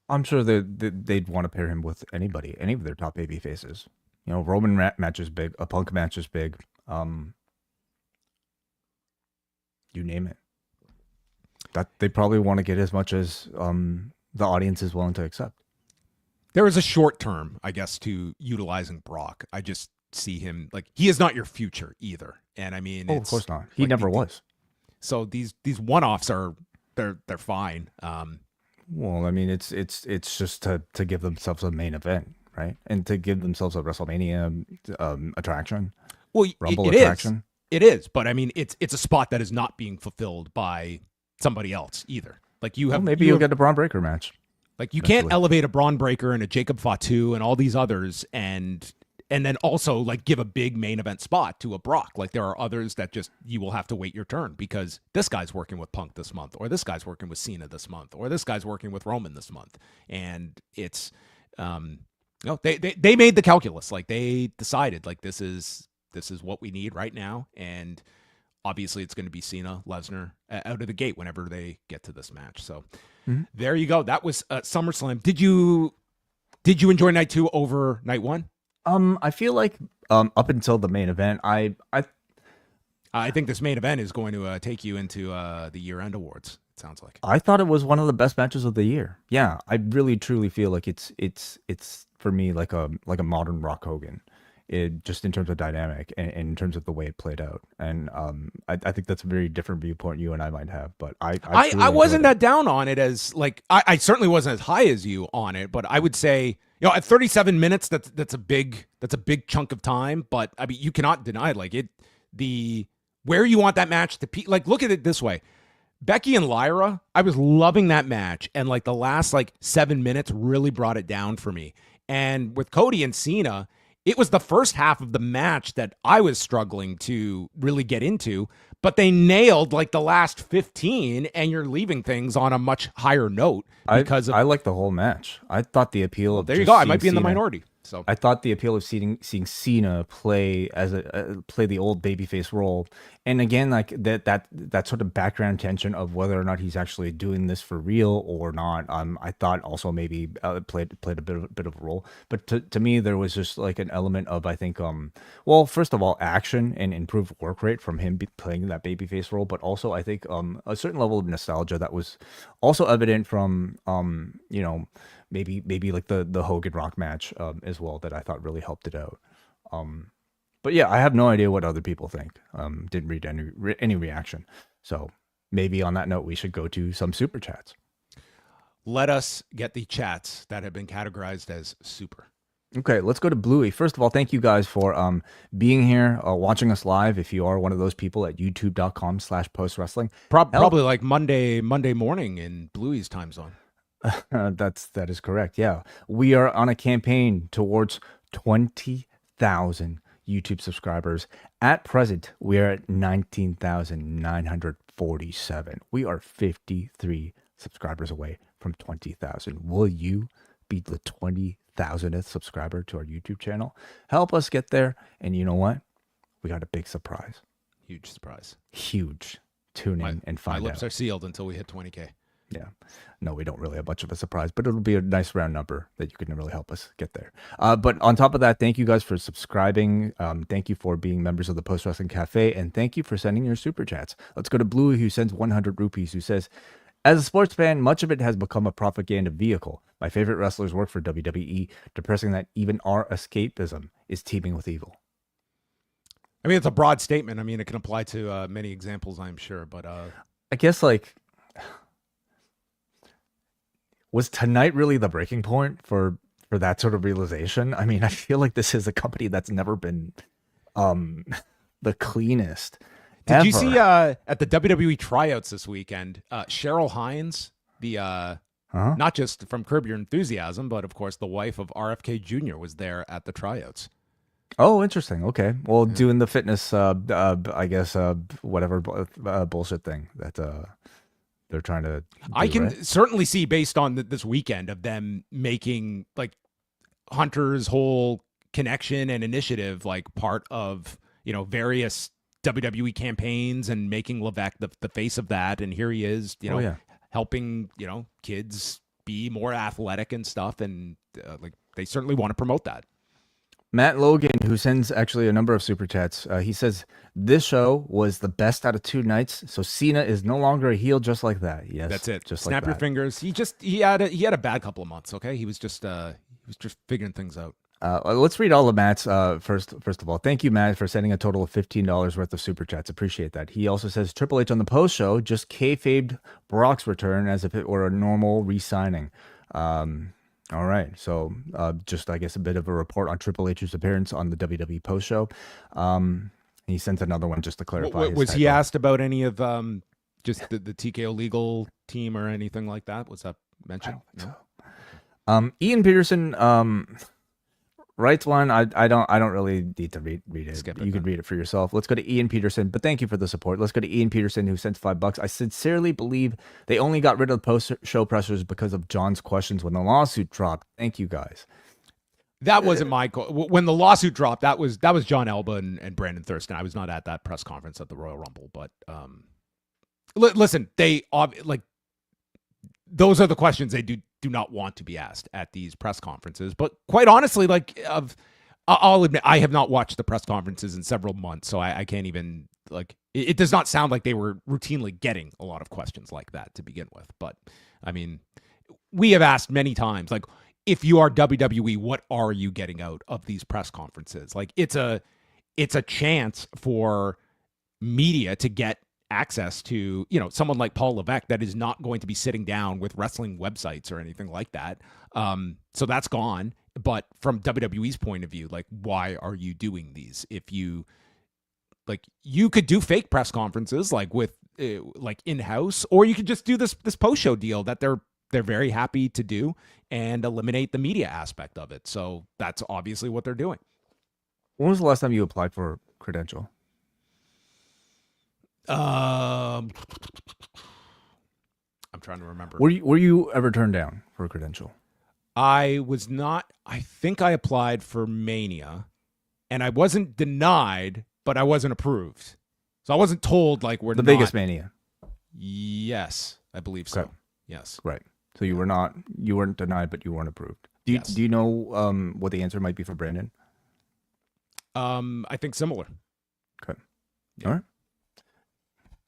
I'm sure they'd want to pair him with anybody, any of their top baby faces. You know, Roman match is big. A Punk match is big. You name it. That they probably want to get as much as the audience is willing to accept. There is a short term, I guess, to utilizing Brock. I just see him like he is not your future either. And I mean, of course not. He never was. So these one-offs they're fine. Well, I mean, it's just to give themselves a main event, right? And to give themselves a WrestleMania attraction. Well, Rumble attraction. It is, but I mean, it's a spot that is not being fulfilled by somebody else either. Like you have, maybe you'll get a Braun Breaker match. Like you can't elevate a Braun Breaker and a Jacob Fatu and all these others, and then also like give a big main event spot to a Brock. Like there are others that just you will have to wait your turn because this guy's working with Punk this month, or this guy's working with Cena this month, or this guy's working with Roman this month, and it's they made the calculus. Like they decided like this is what we need right now, and obviously it's going to be Cena, Lesnar out of the gate whenever they get to this match. So there you go. That was SummerSlam. Did you enjoy night 2 over night 1? I feel like up until the main event, I think this main event is going to take you into the year-end awards. It sounds like. I thought it was one of the best matches of the year. Yeah, I really truly feel like it's for me like a modern Rock Hogan. Just in terms of dynamic and in terms of the way it played out. And I think that's a very different viewpoint you and I might have. But I wasn't that down on it as like I certainly wasn't as high as you on it. But I would say at 37 minutes that's a big chunk of time. But I mean you cannot deny like where you want that match to be. Like look at it this way. Becky and Lyra, I was loving that match, and like the last like 7 minutes really brought it down for me. And with Cody and Cena, it was the first half of the match that I was struggling to really get into, but they nailed like the last 15, and you're leaving things on a much higher note because I like the whole match. I thought the appeal of there you go. I might be in the minority. So I thought the appeal of seeing Cena play play the old babyface role, and again, like that sort of background tension of whether or not he's actually doing this for real or not. I thought also maybe played a bit of a role, but to me there was just like an element of, I think, well, first of all, action and improved work rate from him playing that babyface role, but also I think a certain level of nostalgia that was also evident from you know, maybe like the Hogan Rock match as well, that I thought really helped it out. But yeah, I have no idea what other people think. Didn't read any reaction. So maybe on that note, we should go to some super chats. Let us get the chats that have been categorized as super. Okay, let's go to Bluey. First of all, thank you guys for being here, watching us live. If you are one of those people at youtube.com/postwrestling. Probably like Monday morning in Bluey's time zone. That is correct. Yeah, we are on a campaign towards 20,000 YouTube subscribers. At present, we are at 19,947. We are 53 subscribers away from 20,000. Will you be the 20,000th subscriber to our YouTube channel? Help us get there. And you know what? We got a big surprise. Huge surprise. Huge. Tune in and find out. My lips are sealed until we hit 20K. Yeah. No, we don't really have much of a surprise, but it'll be a nice round number that you can really help us get there. But on top of that, thank you guys for subscribing. Thank you for being members of the Post Wrestling Cafe, and thank you for sending your super chats. Let's go to Blue, who sends 100 rupees, who says, as a sports fan, much of it has become a propaganda vehicle. My favorite wrestlers work for WWE, depressing that even our escapism is teeming with evil. I mean, it's a broad statement. I mean, it can apply to many examples, I'm sure, but I guess, like, was tonight really the breaking point for that sort of realization? I mean, I feel like this is a company that's never been the cleanest. Did you see at the WWE tryouts this weekend, Cheryl Hines, the not just from Curb Your Enthusiasm, but of course the wife of RFK Jr. was there at the tryouts. Oh, interesting. Okay. Well, doing the fitness, I guess, whatever bullshit thing that they're trying to do, I can certainly see, based on this weekend, of them making like Hunter's whole connection and initiative like part of, you know, various WWE campaigns, and making Levesque the face of that. And here he is, you know, helping, you know, kids be more athletic and stuff. And like, they certainly want to promote that. Matt Logan, who sends actually a number of super chats, he says, this show was the best out of two nights, so Cena is no longer a heel, just like that. Yes, that's it. Just snap like your that. fingers. He had a bad couple of months. Okay, he was just figuring things out. Let's read all of Matt's first of all. Thank you, Matt, for sending a total of $15 worth of super chats. Appreciate that. He also says Triple H on the post show just kayfabed Brock's return as if it were a normal re-signing. All right, so just, I guess, a bit of a report on Triple H's appearance on the WWE post show. He sent another one just to clarify. Was he asked about any of just the TKO legal team or anything like that? Was that mentioned? So. Ian Peterson writes one. I don't really need to read it. You can read it for yourself. Let's go to Ian Peterson. But thank you for the support. Let's go to Ian Peterson, who sent $5. I sincerely believe they only got rid of the post-show pressers because of John's questions when the lawsuit dropped. Thank you, guys. That wasn't my call. When the lawsuit dropped, that was John Elba and Brandon Thurston. I was not at that press conference at the Royal Rumble, but listen, they like, those are the questions they do not want to be asked at these press conferences. But quite honestly, like, I'll admit, I have not watched the press conferences in several months, so I can't even, like, it does not sound like they were routinely getting a lot of questions like that to begin with. But I mean, we have asked many times, like, if you are WWE, what are you getting out of these press conferences? Like, it's a chance for media to get access to, you know, someone like Paul Levesque that is not going to be sitting down with wrestling websites or anything like that. So that's gone. But from WWE's point of view, like, why are you doing these? If you, like, you could do fake press conferences, like with like in-house, or you could just do this post-show deal that they're very happy to do and eliminate the media aspect of it. So that's obviously what they're doing. When was the last time you applied for credential? I'm trying to remember. Were you ever turned down for a credential? I was not. I think I applied for Mania, and I wasn't denied, but I wasn't approved. So I wasn't told like we're the not. Vegas Mania. Yes, I believe so. Okay. Yes. Right. So you weren't denied, but you weren't approved. Do you know what the answer might be for Brandon? I think similar. Okay. Yeah. All right.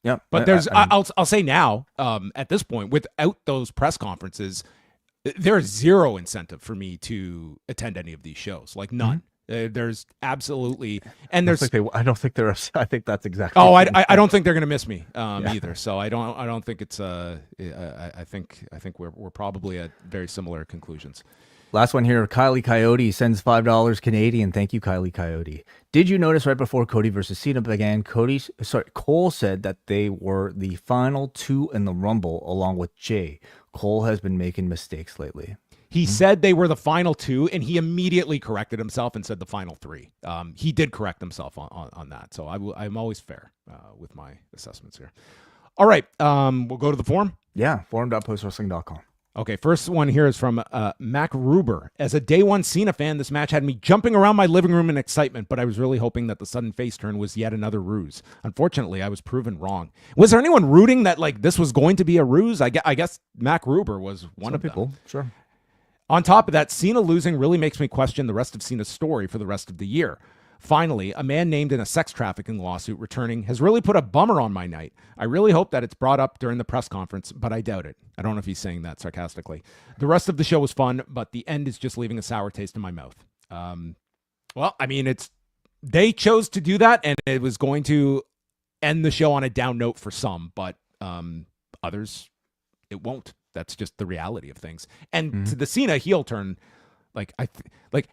Yeah. But I'll say now, at this point, without those press conferences, there is zero incentive for me to attend any of these shows. Like none. There's absolutely, and there's. I don't think they're. I think that's exactly. Oh, I don't think they're going to miss me either. So I don't think it's. I think we're probably at very similar conclusions. Last one here. Kylie Coyote sends $5 Canadian. Thank you, Kylie Coyote. Did you notice right before Cody versus Cena began, Cole said that they were the final two in the Rumble along with Jay. Cole has been making mistakes lately. He said they were the final two, and he immediately corrected himself and said the final three. He did correct himself on that. So I'm always fair with my assessments here. All right. We'll go to the forum. Yeah. Forum.postwrestling.com. Okay, first one here is from Mac Ruber. As a day one Cena fan, this match had me jumping around my living room in excitement, but I was really hoping that the sudden face turn was yet another ruse. Unfortunately, I was proven wrong. Was there anyone rooting that like this was going to be a ruse? I guess Mac Ruber was one of people. Sure. On top of that, Cena losing really makes me question the rest of Cena's story for the rest of the year. Finally, a man named in a sex trafficking lawsuit returning has really put a bummer on my night. I really hope that it's brought up during the press conference, but I doubt it. I don't know if he's saying that sarcastically. The rest of the show was fun, but the end is just leaving a sour taste in my mouth. Well, I mean, they chose to do that, and it was going to end the show on a down note for some, but others, it won't. That's just the reality of things. And to the Cena heel turn, like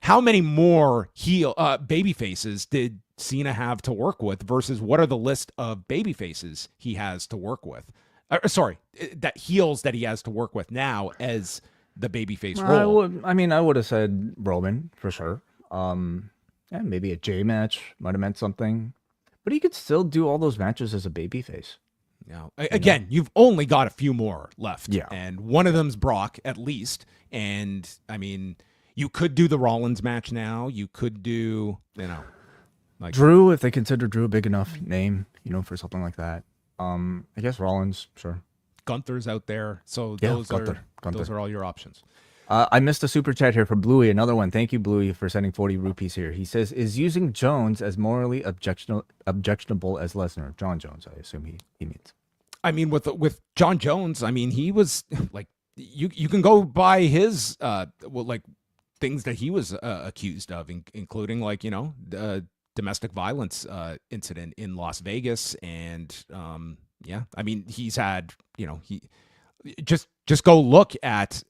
how many more heel baby faces did Cena have to work with versus what are the list of baby faces he has to work with? That heels that he has to work with now as the babyface role. I would have said Roman for sure. And maybe a J match might have meant something, but he could still do all those matches as a babyface. Now, again, you've only got a few more left. Yeah. And one of them's Brock, at least. And, I mean, you could do the Rollins match now. You could do, like Drew, if they consider Drew a big enough name, for something like that. I guess Rollins, sure. Gunther's out there. So Gunther. Those are all your options. I missed a super chat here from Bluey. Another one. Thank you, Bluey, for sending 40 rupees here. He says, is using Jones as morally objectionable as Lesnar? John Jones, I assume he means. I mean, with John Jones, I mean, he was like, you can go by his, things that he was accused of, including like, domestic violence incident in Las Vegas. And I mean, he's had, he just go look at,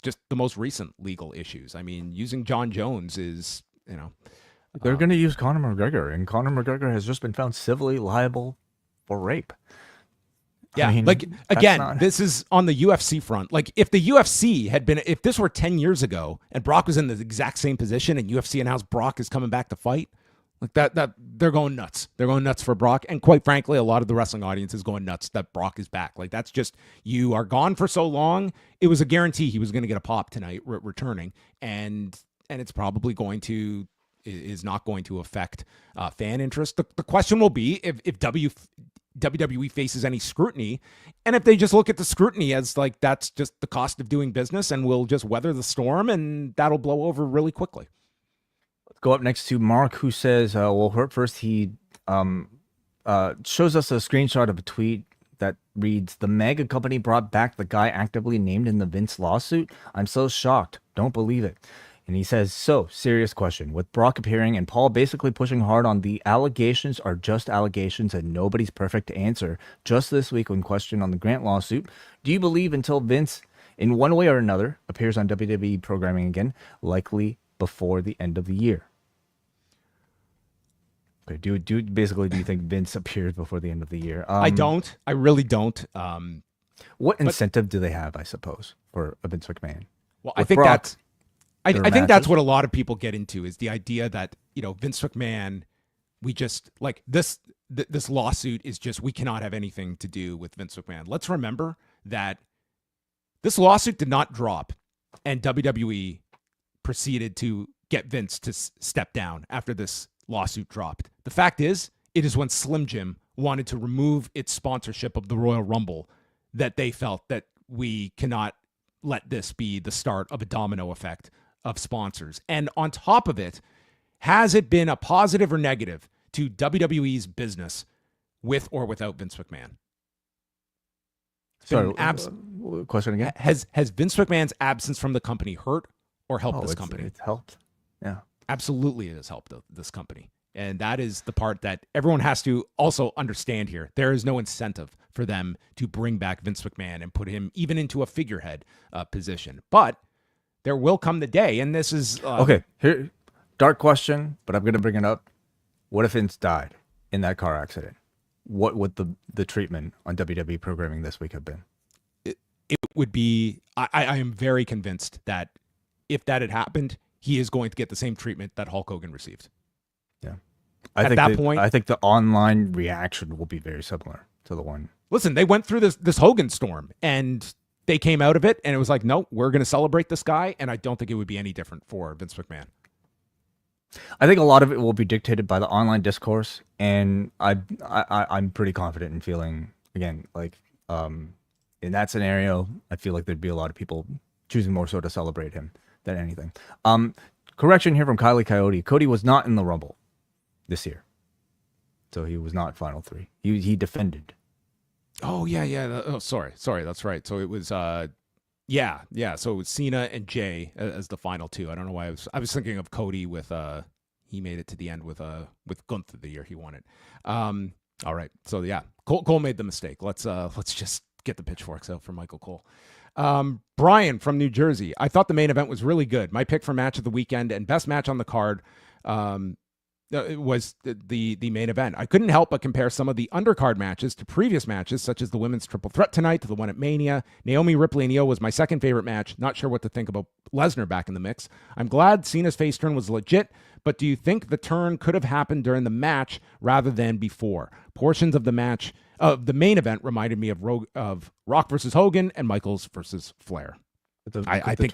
just the most recent legal issues. I mean, using John Jones is, they're going to use Conor McGregor, and Conor McGregor has just been found civilly liable for rape. Yeah, this is on the UFC front. Like, if the UFC if this were 10 years ago and Brock was in the exact same position and UFC announced Brock is coming back to fight, like that they're going nuts. They're going nuts for Brock. And quite frankly, a lot of the wrestling audience is going nuts that Brock is back. Like, that's just, you are gone for so long. It was a guarantee he was going to get a pop tonight returning. And it's probably is not going to affect fan interest. The question will be if WWE faces any scrutiny, and if they just look at the scrutiny as like that's just the cost of doing business and we'll just weather the storm and that'll blow over really quickly. Let's go up next to Mark, who says, first he shows us a screenshot of a tweet that reads, the mega company brought back the guy actively named in the Vince lawsuit. I'm so shocked. Don't believe it. And he says, serious question. With Brock appearing and Paul basically pushing hard on the allegations are just allegations and nobody's perfect to answer. Just this week when questioned on the Grant lawsuit, do you believe until Vince, in one way or another, appears on WWE programming again, likely before the end of the year? Okay, do you think Vince appears before the end of the year? I don't. I really don't. What incentive do they have, I suppose, for a Vince McMahon? Well, I think I think that's what a lot of people get into, is the idea that, Vince McMahon, we just like this lawsuit is just, we cannot have anything to do with Vince McMahon. Let's remember that this lawsuit did not drop, and WWE proceeded to get Vince to step down after this lawsuit dropped. The fact is, it is when Slim Jim wanted to remove its sponsorship of the Royal Rumble that they felt that we cannot let this be the start of a domino effect of sponsors. And on top of it, has it been a positive or negative to WWE's business with or without Vince McMahon? Sorry, question again? Has Vince McMahon's absence from the company hurt or helped this company? It's helped. Yeah. Absolutely, it has helped this company. And that is the part that everyone has to also understand here. There is no incentive for them to bring back Vince McMahon and put him even into a figurehead position. But there will come the day, and this is... okay, here, dark question, but I'm going to bring it up. What if Vince died in that car accident? What would the treatment on WWE programming this week have been? It would be... I am very convinced that if that had happened, he is going to get the same treatment that Hulk Hogan received. Yeah. At that point, I think the online reaction will be very similar to the one. Listen, they went through this Hogan storm, and they came out of it, and it was like, no, we're going to celebrate this guy, and I don't think it would be any different for Vince McMahon. I think a lot of it will be dictated by the online discourse, and I'm pretty confident in feeling, again, like in that scenario, I feel like there'd be a lot of people choosing more so to celebrate him than anything. Correction here from Kylie Coyote. Cody was not in the Rumble this year, so he was not Final Three. He defended. Oh yeah. Oh, sorry. That's right. So it was yeah. So it was Cena and Jay as the final two. I don't know why I was thinking of Cody with he made it to the end with Gunther the year he won it. All right. So yeah, Cole made the mistake. Let's just get the pitchforks out for Michael Cole. Brian from New Jersey. I thought the main event was really good. My pick for match of the weekend and best match on the card it was the main event. I couldn't help but compare some of the undercard matches to previous matches, such as the women's triple threat tonight to the one at Mania. Naomi, Ripley, and Io was my second favorite match. Not sure what to think about Lesnar back in the mix. I'm glad Cena's face turn was legit, but do you think the turn could have happened during the match rather than before? Portions of the match of the main event reminded me of Rock versus Hogan and Michaels versus Flair. I think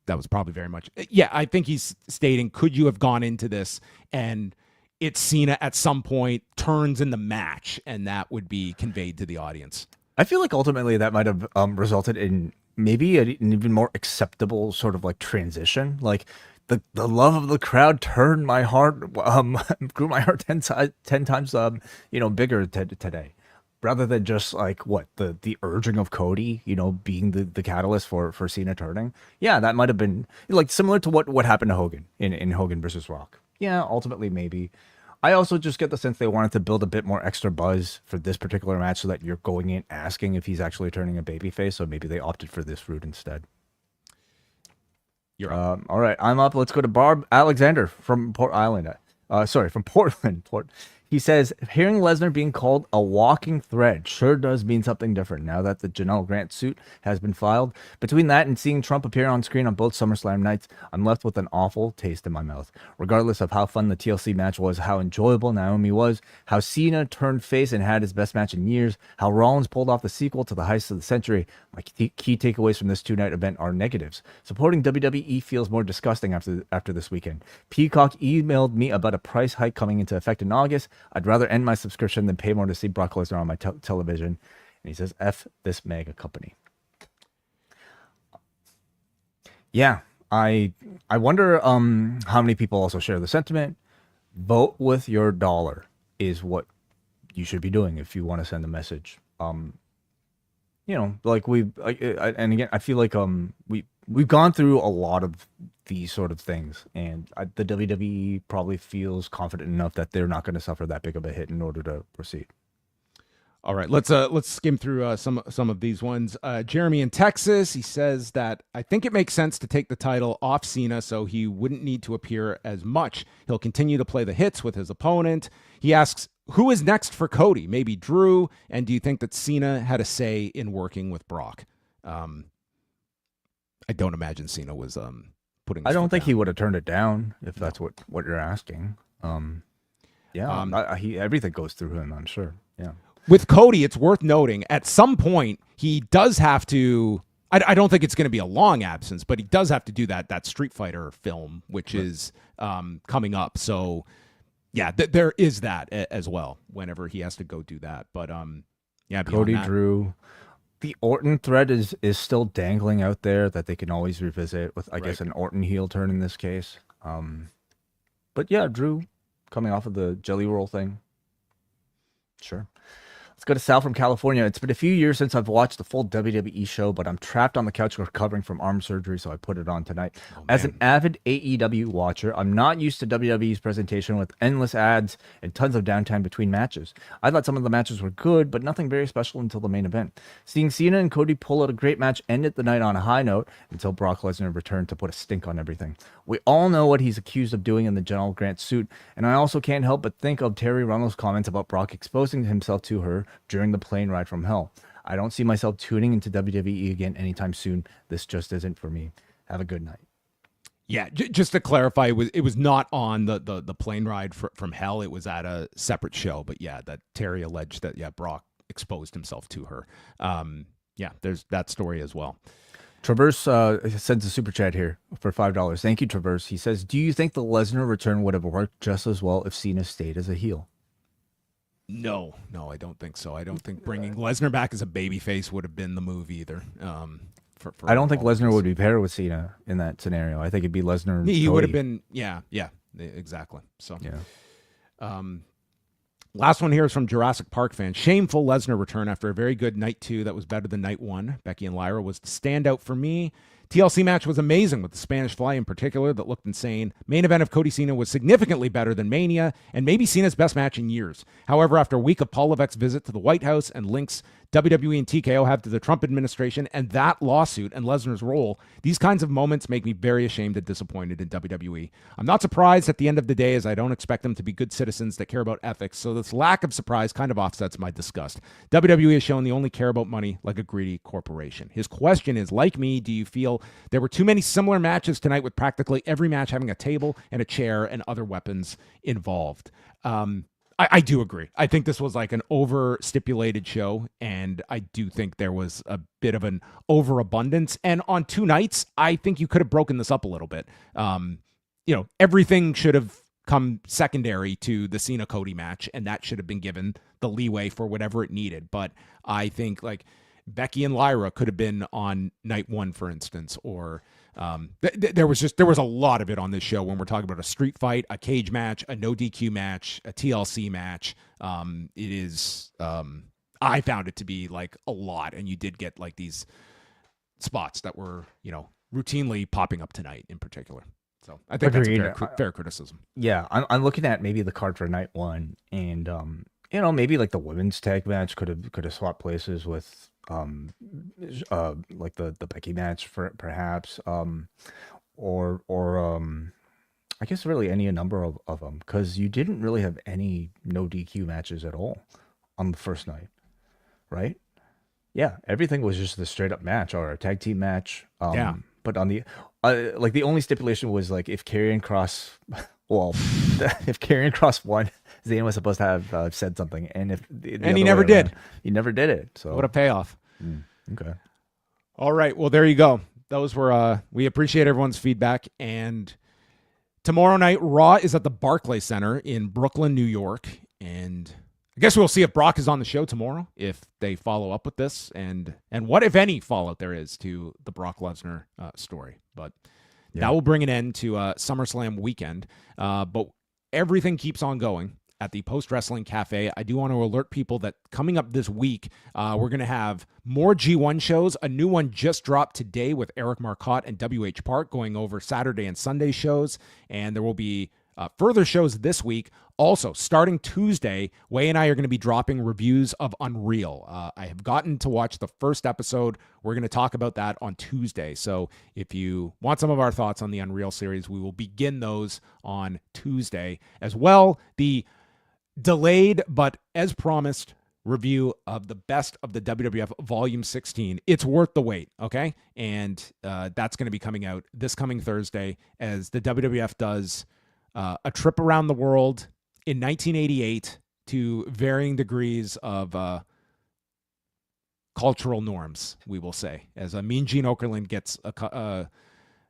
that was probably very much. Yeah, I think he's stating, could you have gone into this and it's Cena at some point turns in the match and that would be conveyed to the audience? I feel like ultimately that might have resulted in maybe an even more acceptable sort of like transition. Like the love of the crowd turned my heart, grew my heart 10 times, bigger today. Rather than just like the urging of Cody, being the catalyst for Cena turning. Yeah, that might have been like similar to what happened to Hogan in Hogan versus Rock. Yeah, ultimately maybe. I also just get the sense they wanted to build a bit more extra buzz for this particular match so that you're going in asking if he's actually turning a babyface. So maybe they opted for this route instead. You're up. All right, I'm up. Let's go to Barb Alexander from Portland. He says, hearing Lesnar being called a walking thread sure does mean something different now that the Janelle Grant suit has been filed. Between that and seeing Trump appear on screen on both SummerSlam nights, I'm left with an awful taste in my mouth. Regardless of how fun the TLC match was, how enjoyable Naomi was, how Cena turned face and had his best match in years, how Rollins pulled off the sequel to the heist of the century, my key takeaways from this two-night event are negatives. Supporting WWE feels more disgusting after this weekend. Peacock emailed me about a price hike coming into effect in August. I'd rather end my subscription than pay more to see Brock Lesnar on my television. And he says, F this mega company. Yeah, I wonder how many people also share the sentiment. Vote with your dollar is what you should be doing if you want to send a message. Like and again, I feel like we've gone through a lot of these sort of things, and the WWE probably feels confident enough that they're not going to suffer that big of a hit in order to proceed. All right, let's skim through some of these ones. Jeremy in Texas, he says that I think it makes sense to take the title off Cena so he wouldn't need to appear as much. He'll continue to play the hits with his opponent. He asks, who is next for Cody? Maybe Drew? And do you think that Cena had a say in working with Brock? I don't imagine Cena was putting. I His don't foot think down. he would have turned it down if that's what you're asking. Everything goes through him, I'm sure. Yeah. With Cody, it's worth noting at some point he does have to. I don't think it's going to be a long absence, but he does have to do that Street Fighter film, which is coming up. So, yeah, there is that as well. Whenever he has to go do that, but Cody, Drew, the Orton thread is still dangling out there that they can always revisit with, I guess, an Orton heel turn in this case. But yeah, Drew coming off of the Jelly Roll thing, sure. Let's go to Sal from California. It's been a few years since I've watched the full WWE show, but I'm trapped on the couch recovering from arm surgery, so I put it on tonight. As an avid AEW watcher, I'm not used to WWE's presentation with endless ads and tons of downtime between matches. I thought some of the matches were good, but nothing very special until the main event. Seeing Cena and Cody pull out a great match ended the night on a high note until Brock Lesnar returned to put a stink on everything. We all know what he's accused of doing in the General Grant suit, and I also can't help but think of Terry Runnels' comments about Brock exposing himself to her during the plane ride from hell. I don't see myself tuning into WWE again anytime soon. This just isn't for me. Have a good night. Yeah, just to clarify, it was not on the plane ride from hell. It was at a separate show. But yeah, that Terry alleged that Brock exposed himself to her. There's that story as well. Traverse sends a super chat here for $5. Thank you, Traverse. He says, do you think the Lesnar return would have worked just as well if Cena stayed as a heel? No, I don't think so. I don't think bringing Lesnar back as a babyface would have been the move either. I don't think Lesnar would be paired with Cena in that scenario. I think it'd be Lesnar and He Cody. would have been, exactly. So, yeah. Last one here is from Jurassic Park fan. Shameful Lesnar return after a very good night 2 that was better than night 1. Becky and Lyra was the standout for me. TLC match was amazing with the Spanish Fly in particular that looked insane. Main event of Cody Cena was significantly better than Mania and maybe Cena's best match in years. However, after a week of Paul Levesque's visit to the White House and links WWE and TKO have to the Trump administration and that lawsuit and Lesnar's role, these kinds of moments make me very ashamed and disappointed in WWE. I'm not surprised at the end of the day as I don't expect them to be good citizens that care about ethics, so this lack of surprise kind of offsets my disgust. WWE has shown they only care about money like a greedy corporation. His question is, like me, do you feel there were too many similar matches tonight with practically every match having a table and a chair and other weapons involved? I do agree. I think this was like an over-stipulated show, and I do think there was a bit of an overabundance. And on 2 nights, I think you could have broken this up a little bit. Everything should have come secondary to the Cena-Cody match, and that should have been given the leeway for whatever it needed. But I think like Becky and Lyra could have been on night 1, for instance, or there was a lot of it on this show when we're talking about a street fight, a cage match, a no DQ match, a TLC match. It is, I found it to be like a lot, and you did get like these spots that were, routinely popping up tonight in particular. So I think that's a fair criticism. Yeah, I'm looking at maybe the card for night 1, and maybe like the women's tag match could have swapped places with like the Becky match for perhaps or I guess really any number of them, because you didn't really have any no DQ matches at all on the first night, right? Yeah, everything was just the straight up match or a tag team match. But on the like the only stipulation was like if Karrion Kross if Karrion Kross won, Zayn was supposed to have said something, and he never did. He never did it. So what a payoff. Okay. All right. Well, there you go. Those were. We appreciate everyone's feedback. And tomorrow night, Raw is at the Barclays Center in Brooklyn, New York, and I guess we'll see if Brock is on the show tomorrow, if they follow up with this, and what, if any, fallout there is to the Brock Lesnar story. But that will bring an end to SummerSlam weekend. But everything keeps on going at the Post Wrestling Cafe. I do want to alert people that coming up this week, we're going to have more G1 shows. A new one just dropped today with Eric Marcotte and WH Park going over Saturday and Sunday shows. And there will be further shows this week. Also, starting Tuesday, Wei and I are going to be dropping reviews of Unreal. I have gotten to watch the first episode. We're going to talk about that on Tuesday. So if you want some of our thoughts on the Unreal series, we will begin those on Tuesday. As well, the delayed, but as promised, review of the best of the WWF Volume 16. It's worth the wait, okay? And that's going to be coming out this coming Thursday as the WWF does a trip around the world in 1988 to varying degrees of cultural norms, we will say, as Mean Gene Okerlund gets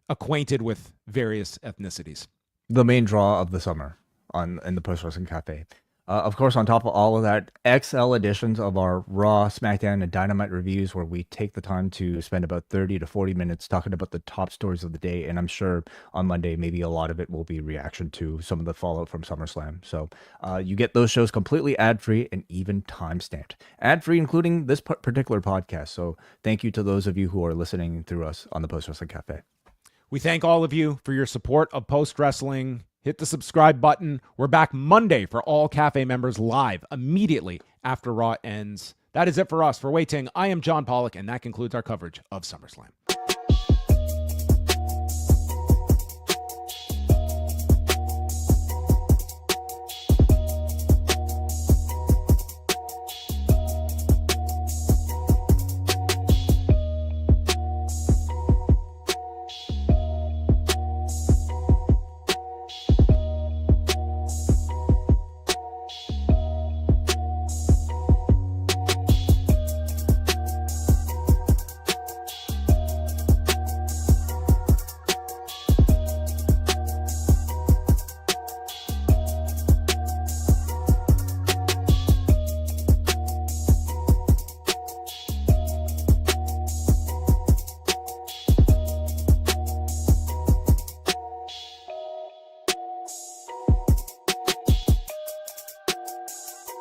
acquainted with various ethnicities. The main draw of the summer in the Post Wrestling Cafe. Of course, on top of all of that, XL editions of our Raw, SmackDown, and Dynamite reviews, where we take the time to spend about 30 to 40 minutes talking about the top stories of the day. And I'm sure on Monday, maybe a lot of it will be reaction to some of the fallout from SummerSlam. So you get those shows completely ad-free and even time-stamped. Ad-free, including this particular podcast. So thank you to those of you who are listening through us on the Post Wrestling Cafe. We thank all of you for your support of Post Wrestling. Hit the subscribe button. We're back Monday for all Cafe members live immediately after Raw ends. That is it for us. For Wai Ting, I am John Pollock, and that concludes our coverage of SummerSlam.